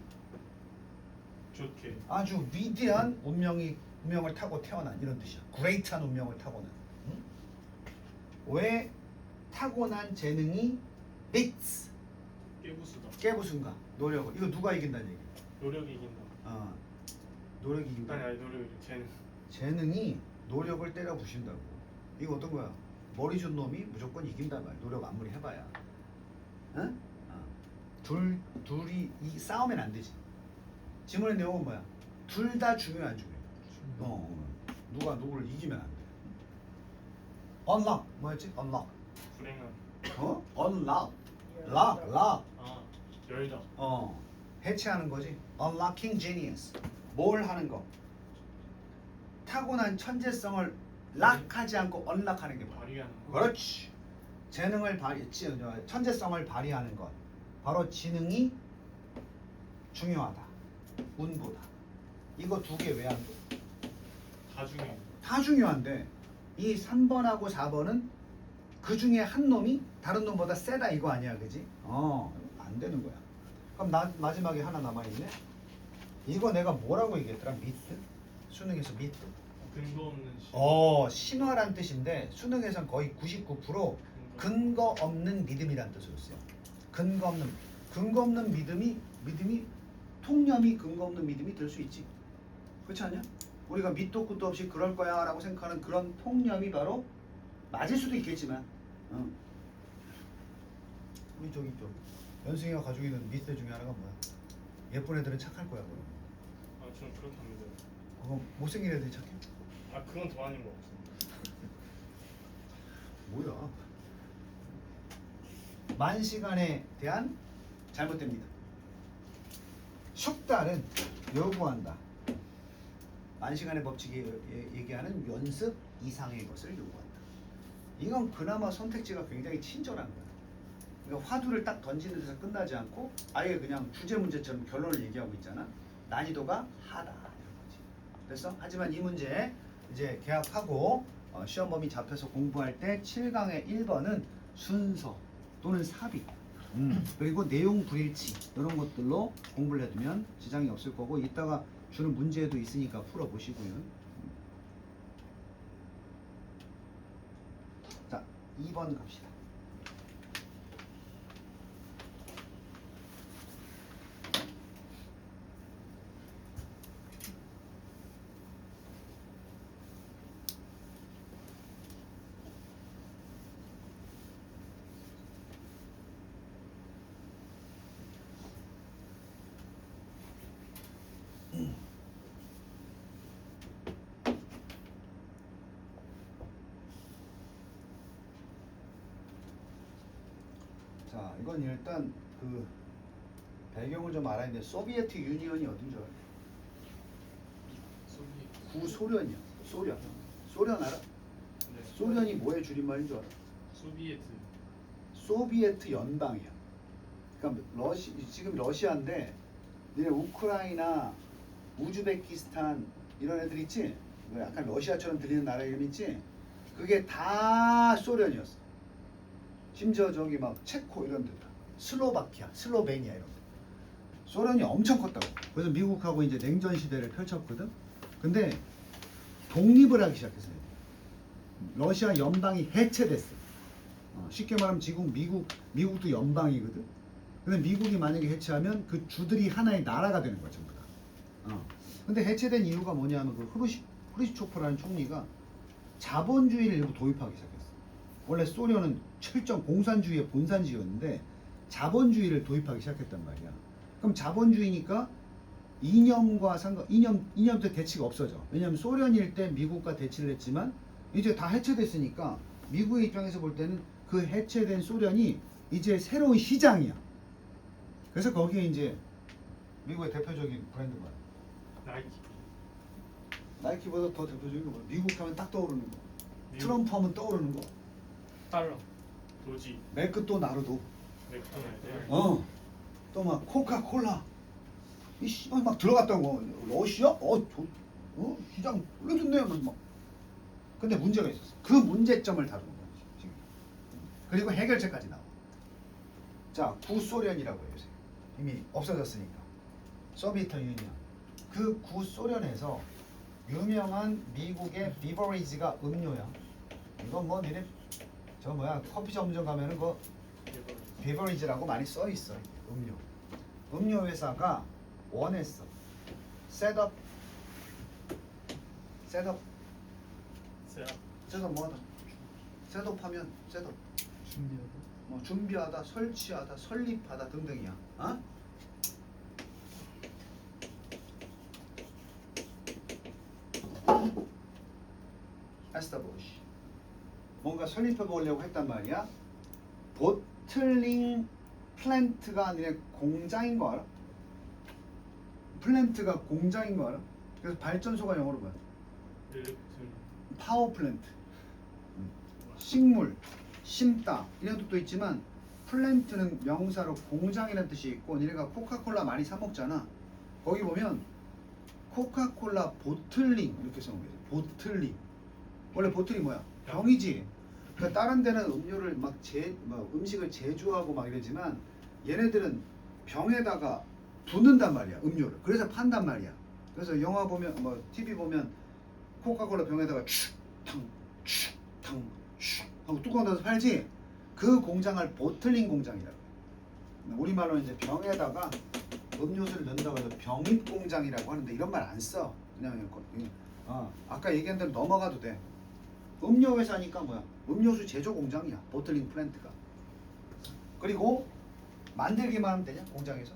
Speaker 3: 좋게.
Speaker 2: 아주 위대한 운명을 타고 태어난 이런 뜻이야. great한 운명을 타고난. 응? 왜 타고난 재능이 beats
Speaker 3: 깨부수다.
Speaker 2: 깨부순가 노력을. 이거 누가 이긴다는 얘기야?
Speaker 3: 노력이 이긴다.
Speaker 2: 노력이 이긴다.
Speaker 3: 아니 노력이 쟤는.
Speaker 2: 재능이 노력을 때려 부신다고. 이거 어떤 거야? 머리 준 놈이 무조건 이긴단 말이야. 노력 아무리 해봐야. 응? 둘이 이 싸우면 안 되지. 지문의 내용은 뭐야? 둘 다 중요해 안 중요해? 누가 누구를 이기면 안 돼. unlock 뭐였지? unlock.
Speaker 3: 불행한.
Speaker 2: unlock. lock.
Speaker 3: 아 열다.
Speaker 2: 해체하는 거지. unlocking genius. 뭘 하는 거? 타고난 천재성을 락하지 않고 언락하는 게 뭐야?
Speaker 3: 발휘하는 거.
Speaker 2: 그렇지. 천재성을 발휘하는 것. 바로 지능이 중요하다. 운보다. 이거 두 개 왜 안 돼?
Speaker 3: 다 중요해.
Speaker 2: 다 중요한데 이 3번하고 4번은 그 중에 한 놈이 다른 놈보다 세다 이거 아니야, 그지? 안 되는 거야. 그럼 마지막에 하나 남아있네. 이거 내가 뭐라고 얘기했더라? 미트? 수능에서 미트?
Speaker 3: 근거 없는 시.
Speaker 2: 신화란 뜻인데 수능에선 거의 99% 근거 없는 믿음이란 뜻으로 써요. 근거 없는 믿음이 통념이 근거 없는 믿음이 될 수 있지. 그렇지 않냐? 우리가 밑도 끝도 없이 그럴 거야 라고 생각하는 그런 통념이 바로 맞을 수도 있겠지만 우리 저기 연승이가 가지고 있는 미스 중에 하나가 뭐야? 예쁜 애들은 착할 거야.
Speaker 3: 아 저는 그렇게 합니다.
Speaker 2: 그거 못생긴 애들이 착해?
Speaker 3: 아 그건 더 아닌 것 같습니다.
Speaker 2: 뭐야? 만시간에 대한 잘못됩니다. 숙달은 요구한다. 만시간의 법칙이 얘기하는 연습 이상의 것을 요구한다. 이건 그나마 선택지가 굉장히 친절한 거야. 그러니까 화두를 딱 던지는 데서 끝나지 않고 아예 그냥 주제 문제처럼 결론을 얘기하고 있잖아. 난이도가 하다 이런 거지. 그래서 하지만 이 문제 이제 개합하고 시험 범위 잡혀서 공부할 때 7강의 1번은 순서 또는 삽입 그리고 내용 불일치 이런 것들로 공부를 해두면 지장이 없을 거고 이따가 주는 문제도 있으니까 풀어보시고요. 자, 2번 갑시다. 자, 이건 일단 그 배경을 좀 알아야 되는데 소비에트 유니언이 어딘 줄 알아요? 구소련이야. 소련 알아?
Speaker 3: 네.
Speaker 2: 소련이 뭐의 줄임말인 줄 알아?
Speaker 3: 소비에트.
Speaker 2: 소비에트 연방이야. 그러니까 지금 러시아인데 니네 우크라이나, 우즈베키스탄 이런 애들 있지? 약간 러시아처럼 들리는 나라 이름 있지? 그게 다 소련이었어. 심지어 저기 막 체코 이런 데다 슬로바키아, 슬로베니아 이런 데 소련이 엄청 컸다고. 그래서 미국하고 이제 냉전 시대를 펼쳤거든. 근데 독립을 하기 시작했어요. 러시아 연방이 해체됐어. 쉽게 말하면 지금 미국도 연방이거든. 근데 미국이 만약에 해체하면 그 주들이 하나의 나라가 되는 거야 전부 다. 근데 해체된 이유가 뭐냐면 그 후르시초프라는 총리가 자본주의를 일부 도입하기 시작했어. 원래 소련은 철저한 공산주의의 본산지였는데 자본주의를 도입하기 시작했단 말이야. 그럼 자본주의니까 이념부터 대치가 없어져. 왜냐하면 소련일 때 미국과 대치를 했지만 이제 다 해체됐으니까 미국의 입장에서 볼 때는 그 해체된 소련이 이제 새로운 시장이야. 그래서 거기에 이제 미국의 대표적인 브랜드가
Speaker 3: 나이키.
Speaker 2: 나이키보다 더 대표적인 거 뭐야? 미국 하면 딱 떠오르는 거.
Speaker 3: 미국.
Speaker 2: 트럼프 하면 떠오르는 거.
Speaker 3: 달러. 도지.
Speaker 2: 맥도 나르도.
Speaker 3: 맥도날드.
Speaker 2: 또 막 코카콜라. 이 막 들어갔다고. 러시아? 시장 올려줬네. 막. 근데 문제가 있었어. 그 문제점을 다루는 거지 지금. 그리고 해결책까지 나와. 자, 구소련이라고 해요. 요새. 이미 없어졌으니까. 소비에트 유니언. 그 구소련에서 유명한 미국의 비버리지가 음료야. 이건 뭐 니네 저 뭐야 커피 전문점 가면은 그 비버리지라고 많이 써 있어. 음료. 음료 회사가 원했어. 셋업
Speaker 3: 세아
Speaker 2: 셋업 뭐하다? 셋업하면 셋업 뭐 준비하다, 설치하다, 설립하다 등등이야. 어? 에스타블리시 뭔가 설립해 보려고 했단 말이야. 보틀링 플랜트가 아니라 공장인 거 알아? 플랜트가 공장인 거 알아? 그래서 발전소가 영어로 뭐야? 파워 플랜트. 식물, 심다 이런 뜻도 있지만 플랜트는 명사로 공장이라는 뜻이 있고 니네가 코카콜라 많이 사 먹잖아. 거기 보면 코카콜라 보틀링 이렇게 써놓은 거지. 보틀링. 원래 보틀이 뭐야? 병이지. 그러니까 다른 데는 음료를 막 음식을 제조하고 막 이러지만 얘네들은 병에다가 붓는단 말이야. 음료를. 그래서 판단 말이야. 그래서 영화 보면 뭐 TV 보면 코카콜라 병에다가 탕 하고 뚜껑 닫아서 팔지. 그 공장을 보틀링 공장이라고 해. 우리말로 이제 병에다가 음료수를 넣는다고 해서 병입 공장이라고 하는데 이런 말 안 써. 그냥 아까 얘기한 대로 넘어가도 돼. 음료 회사니까 뭐야? 음료수 제조 공장이야. 보틀링 플랜트가. 그리고 만들기만 하면 되냐? 공장에서?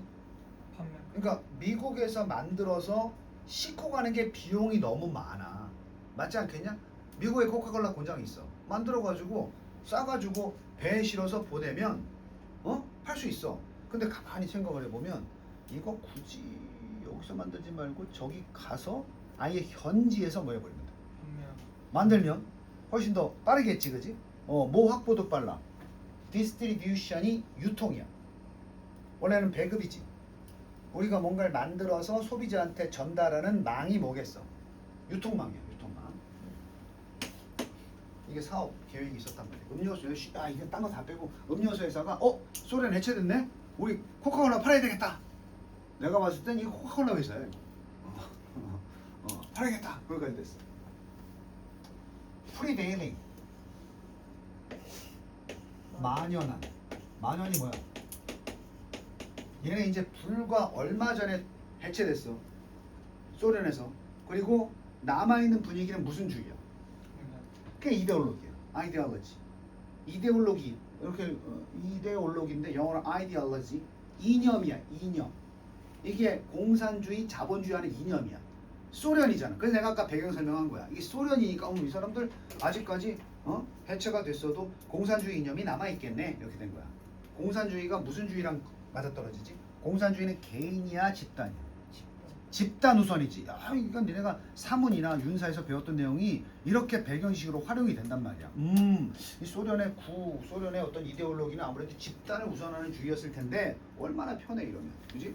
Speaker 3: 판매
Speaker 2: 그러니까 미국에서 만들어서 싣고 가는 게 비용이 너무 많아. 맞지 않겠냐? 미국에 코카콜라 공장이 있어. 만들어가지고 싸가지고 배에 실어서 보내면 팔 수 있어. 근데 가만히 생각을 해보면 이거 굳이 여기서 만들지 말고 저기 가서 아예 현지에서 뭐 해버리면 돼.
Speaker 3: 판매
Speaker 2: 만들면 훨씬 더 빠르겠지, 그지? 뭐 확보도 빨라. 디스트리뷰션이 유통이야. 원래는 배급이지. 우리가 뭔가를 만들어서 소비자한테 전달하는 망이 뭐겠어? 유통망이야, 유통망. 이게 사업 계획이 있었단 말이야. 음료수 이게 딴 거 다 빼고 음료수 회사가 소련 해체됐네? 우리 코카콜라 팔아야 되겠다. 내가 봤을 땐 이거 코카콜라 회사야. 이거. 팔아야겠다. 거기까지 됐어. 프리데일링. 만연한. 만연이 뭐야? 얘네 이제 불과 얼마 전에 해체됐어. 소련에서. 그리고 남아있는 분위기는 무슨 주의야? 그게 이데올로기야. 아이디올로지. 이데올로기. 이렇게 이데올로기인데 영어로 아이디올로지. 이념이야. 이념. 이게 공산주의, 자본주의 안에 이념이야. 소련이잖아. 그래서 내가 아까 배경 설명한 거야. 이게 소련이니까 이 사람들 아직까지 해체가 됐어도 공산주의 이념이 남아있겠네. 이렇게 된 거야. 공산주의가 무슨 주의랑 맞아떨어지지? 공산주의는 개인이야 집단이야? 집단 우선이지. 이건 니네가 사문이나 윤사에서 배웠던 내용이 이렇게 배경식으로 활용이 된단 말이야. 이 소련의 소련의 어떤 이데올로기는 아무래도 집단을 우선하는 주의였을 텐데 얼마나 편해 이러면, 그지?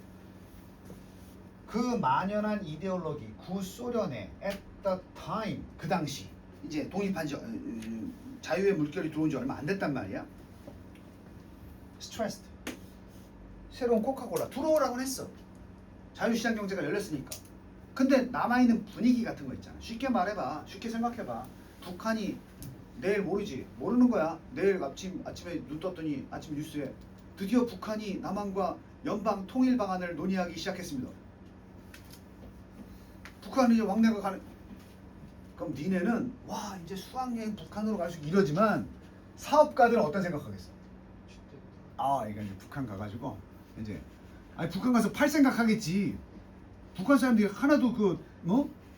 Speaker 2: 그 만연한 이데올로기 구소련의 at the time 그 당시 이제 독립한 지 자유의 물결이 들어온 지 얼마 안 됐단 말이야. 스트레스드. 새로운 코카콜라 들어오라고 했어. 자유시장 경제가 열렸으니까. 근데 남아있는 분위기 같은 거 있잖아. 쉽게 말해봐. 쉽게 생각해봐. 북한이 내일 모르지. 모르는 거야. 내일 아침에 눈 떴더니 아침 뉴스에 드디어 북한이 남한과 연방 통일 방안을 논의하기 시작했습니다. 북한이 이제 왕래가 가는. 그럼 니네는 와 이제 수학여행 북한으로 갈 수 이러지만 사업가들은 어떤 생각하겠어? 이거 이제 북한 가가지고 이제 북한 가서 팔 생각하겠지. 북한 사람들이 하나도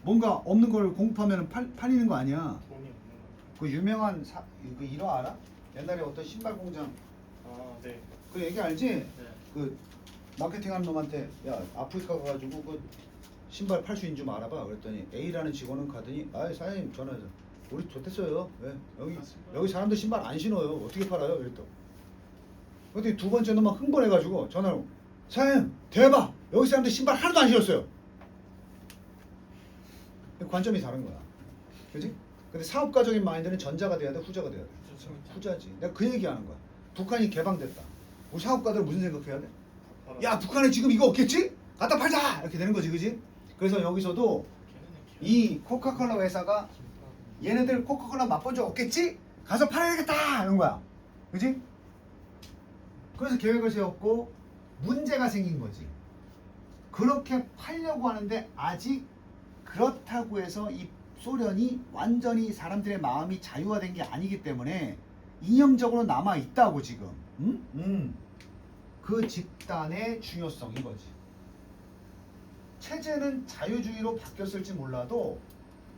Speaker 2: 뭔가 없는 걸 공급하면 팔리는 거 아니야.
Speaker 3: 돈이 없는
Speaker 2: 그 유명한 그 일화 알아? 옛날에 어떤 신발 공장
Speaker 3: 네.
Speaker 2: 그 얘기 알지?
Speaker 3: 네.
Speaker 2: 그 마케팅하는 놈한테 야 아프리카 가가지고 그 신발 팔 수 있는 좀 알아봐. 그랬더니 A라는 직원은 가더니 사장님 전화해서 우리 좋댔어요. 왜? 여기 사람들 신발 안 신어요. 어떻게 팔아요? 이랬다. 그랬더니 두 번째 놈만 흥분해가지고 전화로 사장님 대박! 여기 사람들 신발 하나도 안 신었어요. 관점이 다른 거야. 그지? 근데 사업가적인 마인드는 전자가 돼야 돼? 후자가 돼야 돼?
Speaker 3: 그렇죠.
Speaker 2: 후자지. 내가 그 얘기하는 거야. 북한이 개방됐다. 우리 사업가들은 무슨 생각해야 돼?
Speaker 3: 바로
Speaker 2: 야, 북한에 지금 이거 없겠지? 갖다 팔자! 이렇게 되는 거지, 그지? 그래서 여기서도 이 코카콜라 회사가 얘네들 코카콜라 맛본 적 없겠지? 가서 팔아야겠다! 이런 거야. 그지? 그래서 계획을 세웠고 문제가 생긴 거지. 그렇게 팔려고 하는데 아직 그렇다고 해서 이 소련이 완전히 사람들의 마음이 자유화된 게 아니기 때문에 이념적으로 남아 있다고 지금. 그 집단의 중요성인 거지. 체제는 자유주의로 바뀌었을지 몰라도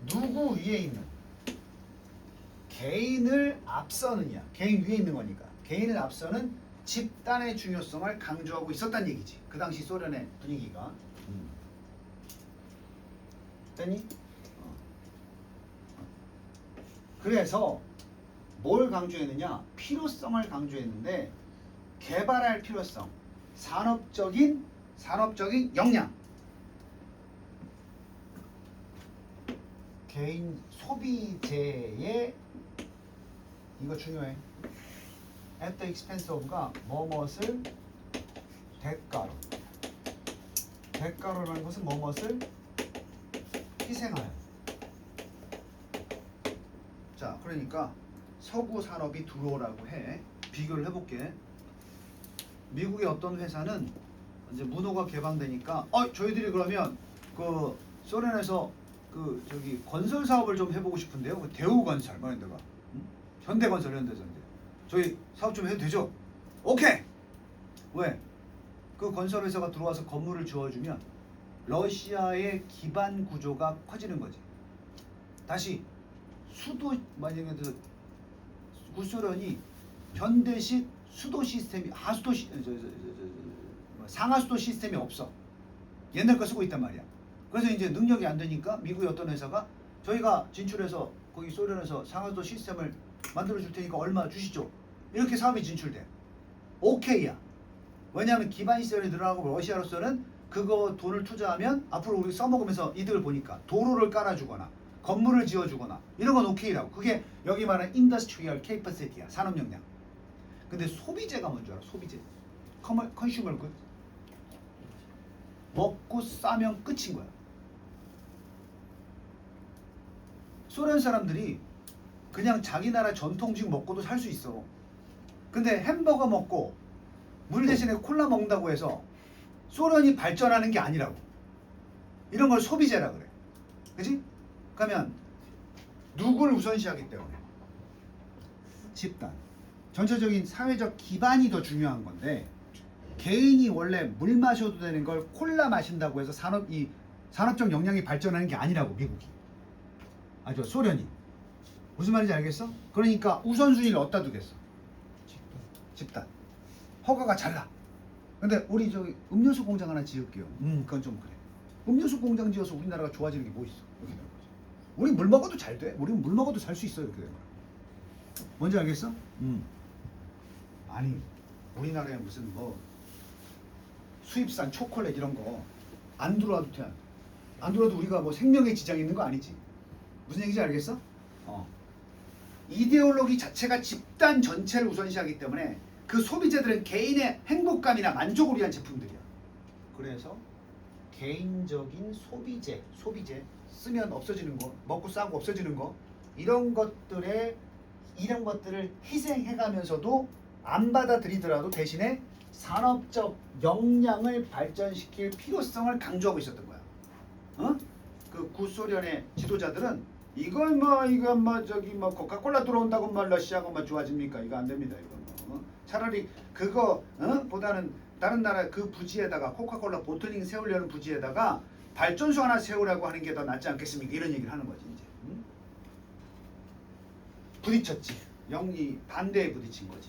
Speaker 2: 누구 위에 있는 개인을 앞서느냐, 개인 위에 있는 거니까 개인을 앞서는 집단의 중요성을 강조하고 있었단 얘기지. 그 당시 소련의 분위기가. 됐니? 그래서 뭘 강조했느냐? 필요성을 강조했는데 개발할 필요성, 산업적인 역량, 개인 소비재의 이거 중요해. at the expense of가 뭐뭇을 대가로라는 것은 뭐뭇을 희생하여. 자, 그러니까 서구 산업이 들어오라고 해. 비교를 해볼게. 미국의 어떤 회사는 이제 문호가 개방되니까 저희들이 그러면 그 소련에서 그 저기 건설 사업을 좀 해보고 싶은데요. 그 대우건설 뭐 이런 데가 현대건설 이런 데서 저희 사업 좀 해도 되죠? 오케이. 왜? 그 건설 회사가 들어와서 건물을 지어주면 러시아의 기반 구조가 커지는 거지. 다시 수도 만약에 구소련이 현대식 수도 시스템이 상하수도 시스템이 없어. 옛날 거 쓰고 있단 말이야. 그래서 이제 능력이 안 되니까 미국의 어떤 회사가 저희가 진출해서 거기 소련에서 상하수도 시스템을 만들어 줄 테니까 얼마 주시죠. 이렇게 사업이 진출돼. 오케이야. 왜냐하면 기반 시설이 늘어나고 러시아로서는 그거 돈을 투자하면 앞으로 우리 써먹으면서 이득을 보니까 도로를 깔아주거나 건물을 지어주거나 이런 건 오케이라고. 그게 여기 말하는 인더스트리얼 캐퍼시티야. 산업 역량. 근데 소비재가 뭔지 알아? 소비재. 컨슈머 굿. 먹고 싸면 끝인 거야. 소련 사람들이 그냥 자기 나라 전통식 먹고도 살 수 있어. 근데 햄버거 먹고 물 대신에 콜라 먹는다고 해서 소련이 발전하는 게 아니라고. 이런 걸 소비재라 그래. 그지? 그러면 누굴 우선시하기 때문에? 집단. 전체적인 사회적 기반이 더 중요한 건데 개인이 원래 물 마셔도 되는 걸 콜라 마신다고 해서 산업적 역량이 발전하는 게 아니라고 미국이. 소련이. 무슨 말인지 알겠어? 그러니까 우선순위를 어디다 두겠어? 집단. 허가가 잘 나. 근데 우리 저기 음료수 공장 하나 지을게요. 그건 좀 그래. 음료수 공장 지어서 우리나라가 좋아지는 게 뭐 있어? 이렇게 되는 거지. 우리 물 먹어도 잘 돼. 우리 물 먹어도 살 수 있어. 이렇게 되는 거야. 뭔지 알겠어? 아니 우리나라에 무슨 뭐 수입산 초콜릿 이런 거 안 들어와도 돼. 안 들어와도 우리가 뭐 생명에 지장이 있는 거 아니지. 무슨 얘기인지 알겠어? 이데올로기 자체가 집단 전체를 우선시하기 때문에 그 소비재들은 개인의 행복감이나 만족을 위한 제품들이야. 그래서 개인적인 소비재 쓰면 없어지는 거, 먹고 싸고 없어지는 거 이런 것들을 희생해가면서도 안 받아들이더라도 대신에 산업적 역량을 발전시킬 필요성을 강조하고 있었던 거야. 그 구소련의 지도자들은 이건 저기 코카콜라 들어온다고 러시아가 좋아집니까? 이거 안 됩니다. 이거 차라리 그거 보다는 다른 나라 그 부지에다가 코카콜라 보틀링 세우려는 부지에다가 발전소 하나 세우라고 하는 게 더 낫지 않겠습니까? 이런 얘기를 하는 거지 이제. 부딪혔지. 영리 반대에 부딪힌 거지.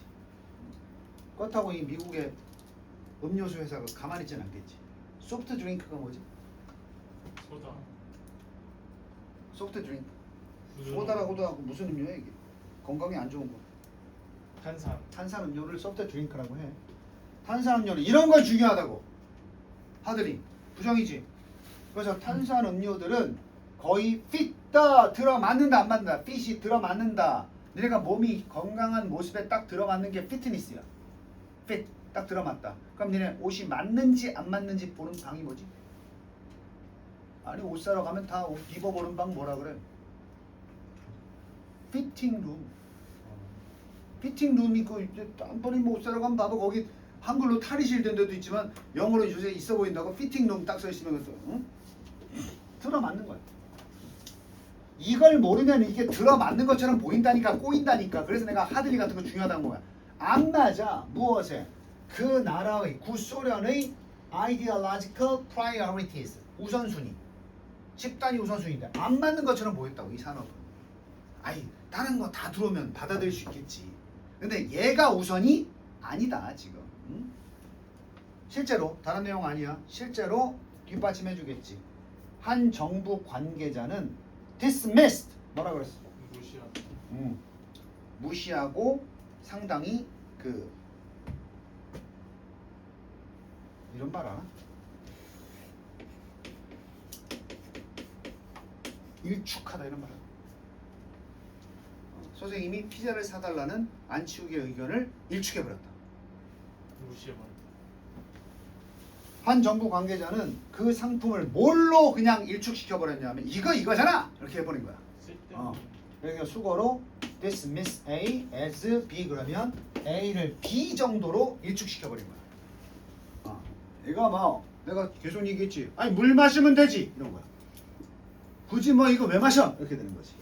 Speaker 2: 그렇다고 이 미국의 음료수 회사가 가만히 있지는 않겠지. 소프트 드링크가 뭐지?
Speaker 3: 소다.
Speaker 2: 소프트 드링크. 소다라고도 하고 무슨 음료야 이게? 건강에 안 좋은 거. 탄산 음료를 소프트 드링크라고 해. 탄산 음료는 이런 거 중요하다고 하더니 부정이지. 그래서 탄산 음료들은 거의 들어맞는다 안 맞는다. 핏이 들어맞는다 너네가 몸이 건강한 모습에 딱 들어맞는 게 피트니스야. fit 딱 들어맞다. 그럼 너네 옷이 맞는지 안 맞는지 보는 방이 뭐지? 아니 옷 사러 가면 다 옷 입어보는 방 뭐라 그래? 피팅룸. 피팅룸이 그 한 번에 뭐 옷 사러 가면 봐봐 거기 한글로 탈의실 된 데도 있지만 영어로 요새 있어 보인다고 피팅룸 딱 써 있으면 그것도 응? 들어맞는 거야. 이걸 모르면 이게 들어맞는 것처럼 보인다니까 꼬인다니까. 그래서 내가 하드리 같은 거 중요하다는 거야. 안 맞아. 무엇에? 그 나라의 구소련의 ideological priorities 우선순위. 집단이 우선순위인데 안 맞는 것처럼 보였다고 이 산업은. 아이 다른 거 다 들어오면 받아들일 수 있겠지. 근데 얘가 우선이 아니다 지금. 응? 실제로 다른 내용 아니야. 실제로 뒷받침해 주겠지. 한 정부 관계자는 dismissed 뭐라 그랬어?
Speaker 3: 무시하다.
Speaker 2: 무시하고 상당히 그 이런 말 알아? 일축하다 이런 말 알아? 선생님이 피자를 사달라는 안치욱의 의견을 일축해버렸다.
Speaker 3: 무시해버린다.
Speaker 2: 한 정부 관계자는 그 상품을 뭘로 그냥 일축시켜버렸냐면 이거잖아 이렇게 해버린 거야.
Speaker 3: 쓸데없는.
Speaker 2: 그러니까 수거로 dismiss A as B 그러면 A를 B 정도로 일축시켜버린 거야. 이거 뭐 내가 계속 얘기했지. 아니 물 마시면 되지 이런 거야. 굳이 뭐 이거 왜 마셔 이렇게 되는 거지.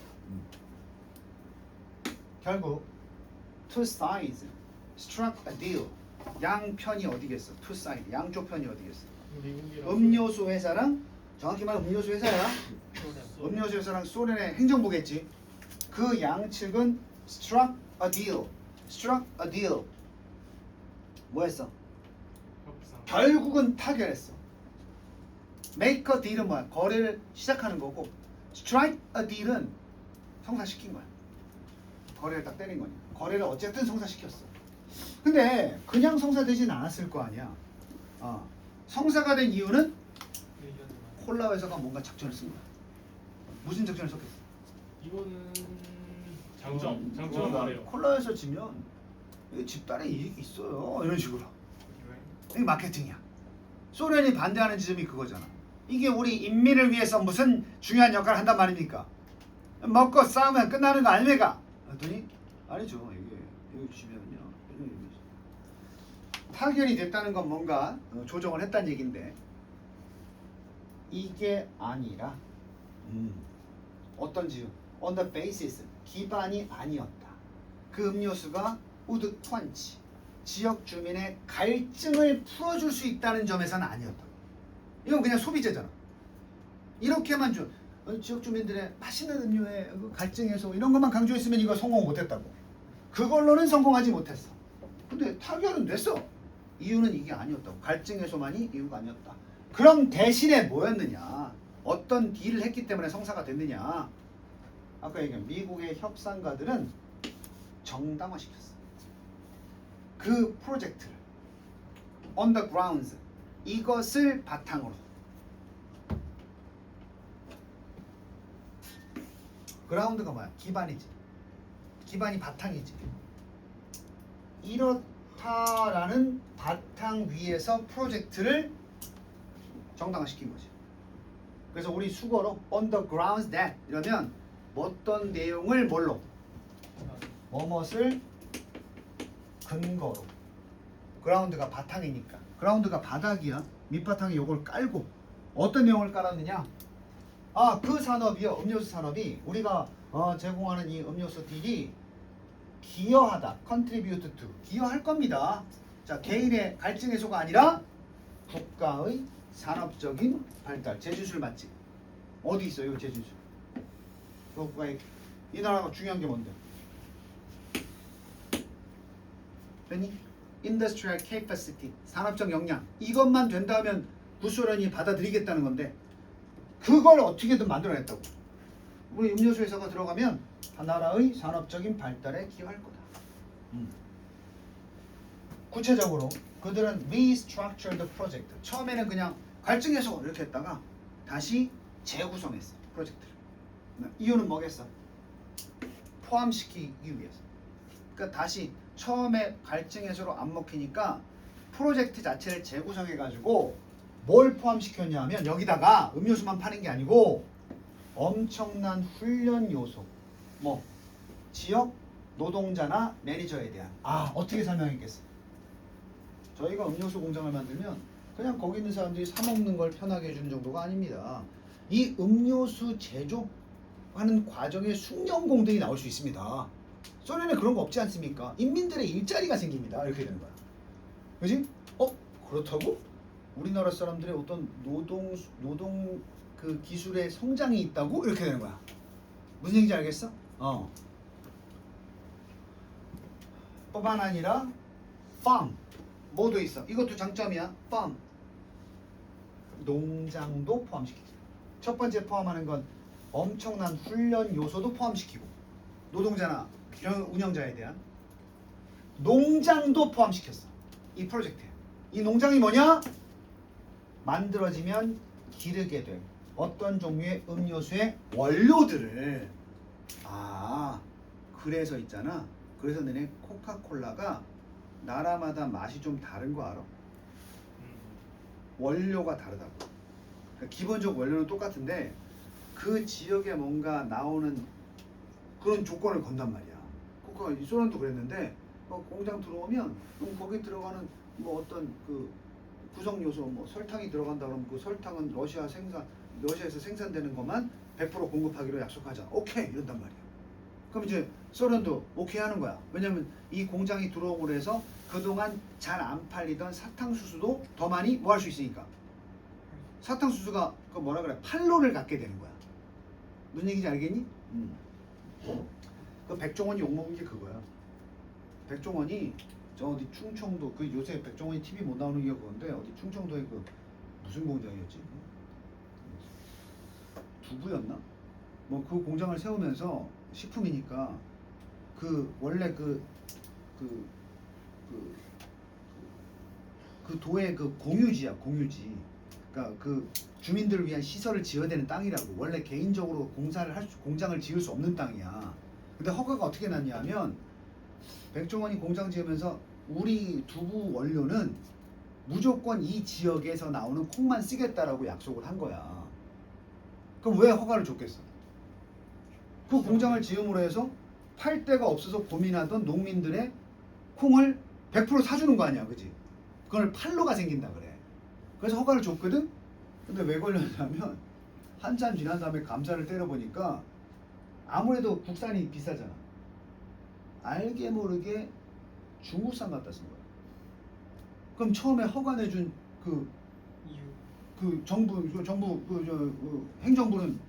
Speaker 2: 결국 two sides struck a deal. 양편이 어디겠어? two side 양쪽 편이 어디겠어?
Speaker 3: 미국이랑
Speaker 2: 음료수 회사랑 정확히 말하면 음료수 회사야. 음료수 회사랑 소련의 행정부겠지. 그 양측은 struck a deal. struck a deal. 뭐 했어?
Speaker 3: 협상.
Speaker 2: 결국은 타결했어. make a deal은 뭐야? 거래를 시작하는 거고 strike a deal은 성사시킨 거야. 거래를 딱 때린 거냐. 거래를 어쨌든 성사시켰어. 근데 그냥 성사되진 않았을 거 아니야. 성사가 된 이유는 콜라 회사가 뭔가 작전을 쓴 거야. 무슨 작전을 썼겠어?
Speaker 3: 이거는 장점 말해요.
Speaker 2: 콜라 회사 지면 집단에 이익이 있어요. 이런 식으로. 이게 마케팅이야. 소련이 반대하는 지점이 그거잖아. 이게 우리 인민을 위해서 무슨 중요한 역할을 한단 말입니까? 먹고 싸우면 끝나는 거 아닙니까? 그랬더니 아니죠. 이게 주시면요. 타결이 됐다는 건 뭔가 조정을 했다는 얘기인데 이게 아니라 어떤 지금 on the basis 기반이 아니었다. 그 음료수가 would quench 지역 주민의 갈증을 풀어줄 수 있다는 점에서는 아니었다. 이건 그냥 소비재잖아. 이렇게만 지역 주민들의 맛있는 음료에 갈증 해소 이런 것만 강조했으면 이거 성공 못했다고. 그걸로는 성공하지 못했어. 근데 타결은 됐어. 이유는 이게 아니었다고. 갈증 해소만이 이유가 아니었다. 그럼 대신에 뭐였느냐? 어떤 딜을 했기 때문에 성사가 됐느냐? 아까 얘기한 미국의 협상가들은 정당화시켰어. 그 프로젝트를 on the grounds 이것을 바탕으로 그라운드가 뭐야? 기반이지. 기반이 바탕이지. 이렇다라는 바탕 위에서 프로젝트를 정당화시킨 거지. 그래서 우리 수거로 on the grounds that 이러면 어떤 내용을 뭘로? 뭐뭇을 근거로. 그라운드가 바탕이니까. 그라운드가 바닥이야. 밑바탕에 요걸 깔고 어떤 내용을 깔았느냐? 그 산업이요. 음료수 산업이 우리가 제공하는 이 음료수 딜이 기여하다. contribute to. 기여할 겁니다. 자, 개인의 갈증 해소가 아니라 국가의 산업적인 발달. 제주술 맞지? 어디 있어요, 제주술? 국가의 이 나라가 중요한 게 뭔데? 됐니? Industrial capacity. 산업적 역량. 이것만 된다면 구소련이 받아들이겠다는 건데 그걸 어떻게든 만들어냈다고. 우리 음료수 회사가 들어가면 나라의 산업적인 발달에 기여할 거다. 구체적으로 그들은 restructured the project. 처음에는 그냥 갈증 해소 이렇게 했다가 다시 재구성했어 프로젝트를. 이유는 뭐겠어? 포함시키기 위해서. 그러니까 다시 처음에 갈증해서로 안 먹히니까 프로젝트 자체를 재구성해가지고 뭘 포함시켰냐면 여기다가 음료수만 파는 게 아니고 엄청난 훈련 요소, 뭐 지역 노동자나 매니저에 대한 어떻게 설명했겠어? 저희가 음료수 공장을 만들면 그냥 거기 있는 사람들이 사 먹는 걸 편하게 해주는 정도가 아닙니다. 이 음료수 제조하는 과정에 숙련공들이 나올 수 있습니다. 소련에 그런 거 없지 않습니까? 인민들의 일자리가 생깁니다. 이렇게 되는 거야. 그지? 그렇다고? 우리나라 사람들의 어떤 노동 그 기술의 성장이 있다고? 이렇게 되는 거야. 무슨 얘기인지 알겠어? 뿐만 아니라 farm 뭐도 있어. 이것도 장점이야. farm 농장도 포함시키죠. 첫 번째 포함하는 건 엄청난 훈련 요소도 포함시키고 노동자나 운영자에 대한 농장도 포함시켰어. 이 프로젝트에. 이 농장이 뭐냐? 만들어지면 기르게 될 어떤 종류의 음료수의 원료들을 그래서 있잖아. 그래서 너네 코카콜라가 나라마다 맛이 좀 다른 거 알아? 원료가 다르다고. 그러니까 기본적 원료는 똑같은데 그 지역에 뭔가 나오는 그런 조건을 건단 말이야. 코카콜라 소련도 그랬는데 공장 들어오면 그럼 거기 들어가는 뭐 어떤 그 구성 요소 뭐 설탕이 들어간다 그러면 그 설탕은 러시아에서 생산되는 것만 100% 공급하기로 약속하자. 오케이 이런단 말이야. 그럼 이제 소련도 오케이 하는 거야. 왜냐면 이 공장이 들어옴으로 해서 그동안 잘 안 팔리던 사탕수수도 더 많이 뭐 할 수 있으니까. 사탕수수가 그 뭐라 그래? 판로를 갖게 되는 거야. 무슨 얘기인지 알겠니? 그 백종원이 욕먹은 게 그거야. 백종원이 저 어디 충청도 그 요새 백종원이 TV 못 나오는 게 그건데 어디 충청도에 그 무슨 공장이었지? 두부였나? 뭐 그 공장을 세우면서 식품이니까 그 원래 그 도의 그 공유지야 공유지. 그러니까 그 주민들을 위한 시설을 지어야 되는 땅이라고. 원래 개인적으로 공장을 지을 수 없는 땅이야. 근데 허가가 어떻게 났냐면 백종원이 공장 지으면서 우리 두부 원료는 무조건 이 지역에서 나오는 콩만 쓰겠다라고 약속을 한 거야. 그럼 왜 허가를 줬겠어? 그 공장을 지음으로 해서 팔 데가 없어서 고민하던 농민들의 콩을 100% 사주는 거 아니야, 그지? 그걸 판로가 생긴다 그래. 그래서 허가를 줬거든. 근데 왜 걸렸냐면 한참 지난 다음에 감사를 때려보니까 아무래도 국산이 비싸잖아. 알게 모르게 중국산 갖다 쓴 거야. 그럼 처음에 허가 내준 정부 행정부는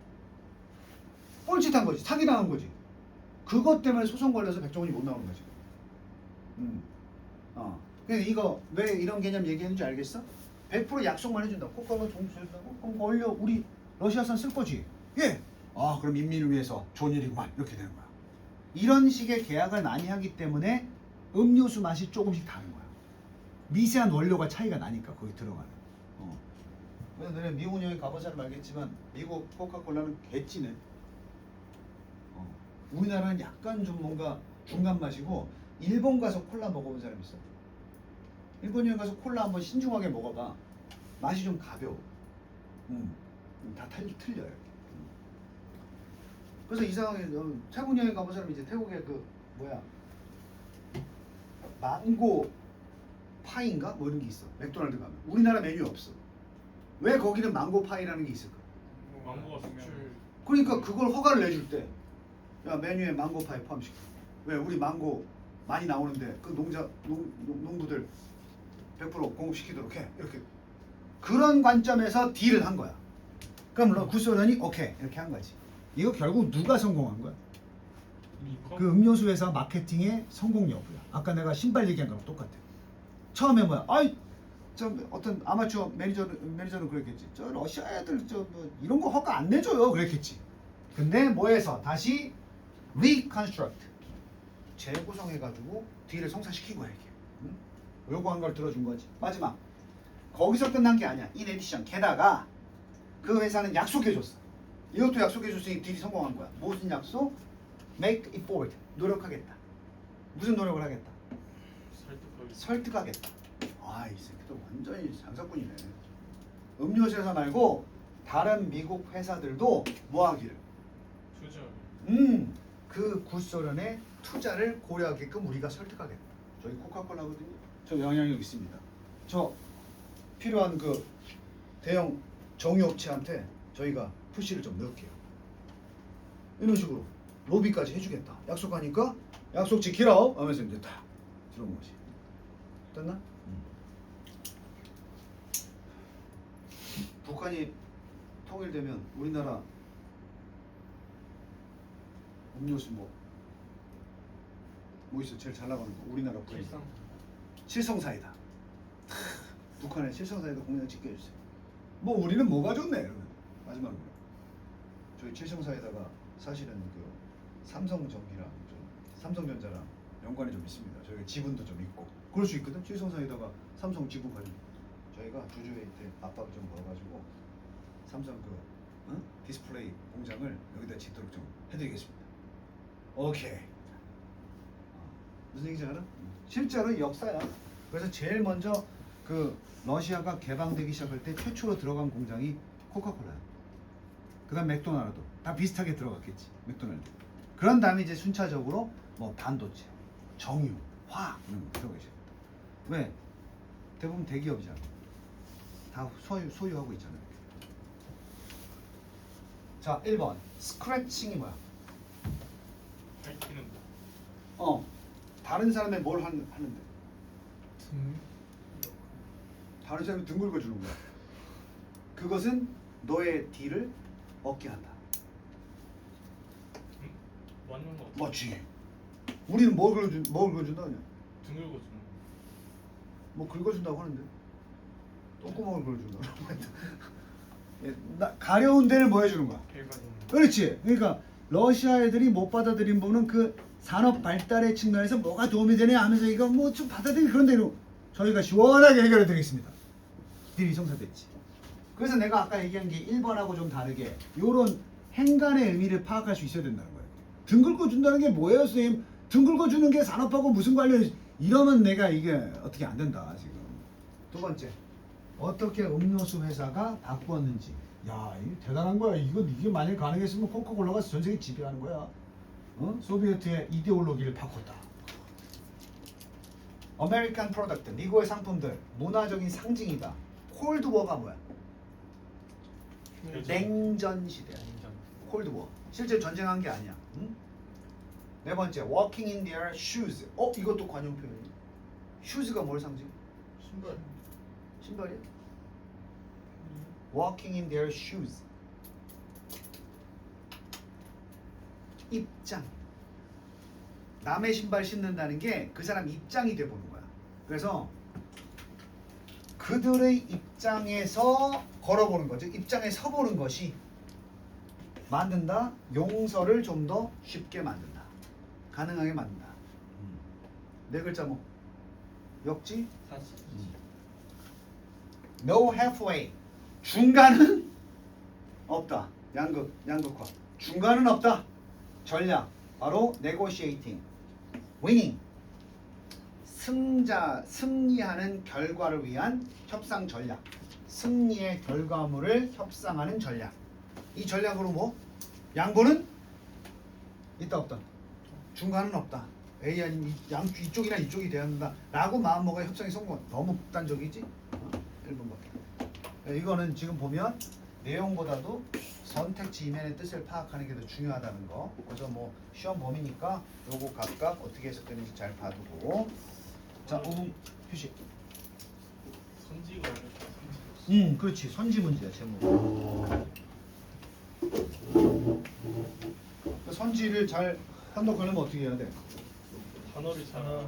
Speaker 2: 뻘짓한 거지, 사기당한 거지. 그것 때문에 소송 걸려서 백종원이 못 나오는 거지. 그래서 이거 왜 이런 개념 얘기했는지 알겠어? 100% 약속만 해준다. 코카콜라 정부 준다고? 그럼 원료 우리 러시아산 쓸 거지. 예. 그럼 인민을 위해서 좋은 일이구만. 이렇게 되는 거야. 이런 식의 계약을 많이 하기 때문에 음료수 맛이 조금씩 다른 거야. 미세한 원료가 차이가 나니까 거기 들어가는. 그래서 너네 미국 여행 가본 사람 알겠지만 미국 코카콜라는 개찌네. 우리나라는 약간 좀 뭔가 중간 맛이고 일본 가서 콜라 먹어본 사람 있어? 일본 여행 가서 콜라 한번 신중하게 먹어봐. 맛이 좀 가벼워. 다 틀려요. 그래서 이상하게 태국 여행 가본 사람이 이제 태국에 그 뭐야 망고 파이인가 뭐 이런 게 있어. 맥도날드 가면 우리나라 메뉴 없어. 왜 거기는 망고 파이라는 게 있을까?
Speaker 3: 망고가 수출.
Speaker 2: 그러니까 그걸 허가를 내줄 때 야 메뉴에 망고 파이 포함시켜. 왜 우리 망고 많이 나오는데 그 농부들 100% 공급시키도록 해. 이렇게 그런 관점에서 딜을 한 거야. 그럼 구소련이 오케이 이렇게 한 거지. 이거 결국 누가 성공한 거야? 그 음료수 회사 마케팅의 성공 여부야. 아까 내가 신발 얘기한 거랑 똑같아. 처음에 뭐야? 저 어떤 아마추어 매니저는 그랬겠지. 저 러시아 애들 뭐 이런 거 허가 안 내줘요. 그랬겠지. 근데 뭐해서 다시 reconstruct 재구성해가지고 뒤를 성사시킨 거야 이게. 요구한 걸 들어준 거지. 마지막 거기서 끝난 게 아니야. in addition 게다가 그 회사는 약속해줬어. 이것도 약속해줬으니 딜이 성공한 거야. 무슨 약속? make effort 노력하겠다. 무슨 노력을 하겠다?
Speaker 3: 설득하기.
Speaker 2: 설득하겠다. 아, 이 새끼도 완전히 장사꾼이네. 음료수 회사 말고 다른 미국 회사들도 뭐 하기를?
Speaker 3: 투자.
Speaker 2: 그 구소련의 투자를 고려하게끔 우리가 설득하겠다. 저희 코카콜라거든요. 저 영향력 있습니다. 저 필요한 그 대형 정유업체한테 저희가 푸시를 좀 넣을게요. 이런 식으로 로비까지 해주겠다. 약속하니까 약속 지키라 하면서 이제 다 들어온 거지. 됐나? 북한이 통일되면 우리나라 음료수 뭐 있어? 제일 잘 나가는 거 우리나라 브랜드.
Speaker 3: 실상.
Speaker 2: 칠성사이다. 북한에 칠성사이다 공장 짓게 해주세요. 뭐 우리는 뭐가 좋네 이러면 마지막으로 저희 칠성사이다가 사실은 그 삼성전기랑 좀 삼성전자랑 연관이 좀 있습니다. 저희가 지분도 좀 있고 그럴 수 있거든. 칠성사이다가 삼성 지분 가지고 저희가 주주회의 때 압박을 좀 걸어가지고 삼성 그 디스플레이 공장을 여기다 짓도록 좀 해드리겠습니다. 오케이. 무슨 얘기인지 알아? 실제로 역사야. 그래서 제일 먼저 그 러시아가 개방되기 시작할 때 최초로 들어간 공장이 코카콜라야. 그다음 맥도날드 다 비슷하게 들어갔겠지. 맥도날드. 그런 다음에 이제 순차적으로 뭐 반도체, 정유, 화학 이런 거 들어가기 시작했다. 왜? 대부분 대기업이잖아. 다 소유하고 있잖아요. 자, 1번 스크래칭이 뭐야?
Speaker 3: 밝히는
Speaker 2: 다른 사람의 뭘 하는데?
Speaker 3: 등.
Speaker 2: 다른 사람이 등 긁어주는 거야. 그것은 너의 딜을 얻게 한다.
Speaker 3: 맞는 거 같아.
Speaker 2: 맞지? 우리는 뭘 긁어준다 그냥?
Speaker 3: 등 긁어주는 거.
Speaker 2: 뭐 긁어준다고 하는데 똥구멍을 긁어준다. 예, 가려운 데를 뭐 해주는 거야?
Speaker 3: 폐가는.
Speaker 2: 그렇지. 그러니까 러시아 애들이 못 받아들인 부분은 그 산업 발달의 측면에서 뭐가 도움이 되냐 하면서 이거 뭐 좀 받아들이 그런 대로 저희가 시원하게 해결해 드리겠습니다. 딜이 성사됐지. 그래서 내가 아까 얘기한 게 1번하고 좀 다르게 이런 행간의 의미를 파악할 수 있어야 된다는 거예요. 등 긁어준다는 게 뭐예요, 선생님? 등 긁어주는 게 산업하고 무슨 관련이? 이러면 내가 이게 어떻게 안 된다 지금. 두 번째, 어떻게 음료수 회사가 바꾸었는지. 야, 이거 대단한 거야. 이게 만약 가능했으면 코카콜라가 전 세계 지배하는 거야. 소비에트의 이데올로기를 바꿨다. 아메리칸 프로덕트, 미국의 상품들, 문화적인 상징이다. 콜드워가 뭐야? 냉전 시대. 콜드워. 실제 전쟁한 게 아니야. 응? 네 번째, walking in their shoes. 이것도 관용 표현이야. shoes가 뭘 상징?
Speaker 3: 신발.
Speaker 2: 신발이야? walking in their shoes. 입장. 남의 신발 신는다는 게 그 사람 입장이 돼 보는 거야. 그래서 그들의 입장에서 걸어보는 거죠. 입장에 서보는 것이 만든다. 용서를 좀 더 쉽게 만든다. 가능하게 만든다. 네 글자 뭐? 역지?
Speaker 3: 사실.
Speaker 2: No halfway. 중간은 없다. 양극화. 중간은 없다. 전략. 바로 negotiating. winning. 승리하는 결과를 위한 협상 전략. 승리의 결과물을 협상하는 전략. 이 전략으로 뭐? 양보는 있다 없다. 중간은 없다. A 아니면 이쪽이나 이쪽이 돼야 한다. 라고 마음먹어야 협상이 성공. 너무 극단적이지? 1번밖에. 이거는 지금 보면 내용보다도 선택지 이면의 뜻을 파악하는 게 더 중요하다는 거. 그래서 뭐 시험 범위니까 요거 각각 어떻게 해석되는지 잘 봐두고. 자, 5분 휴식.
Speaker 3: 선지가 어렵다.
Speaker 2: 그렇지. 선지 문제야, 제목. 선지를 잘 판독하려면 어떻게 해야 돼?
Speaker 3: 단어를 잘 알아.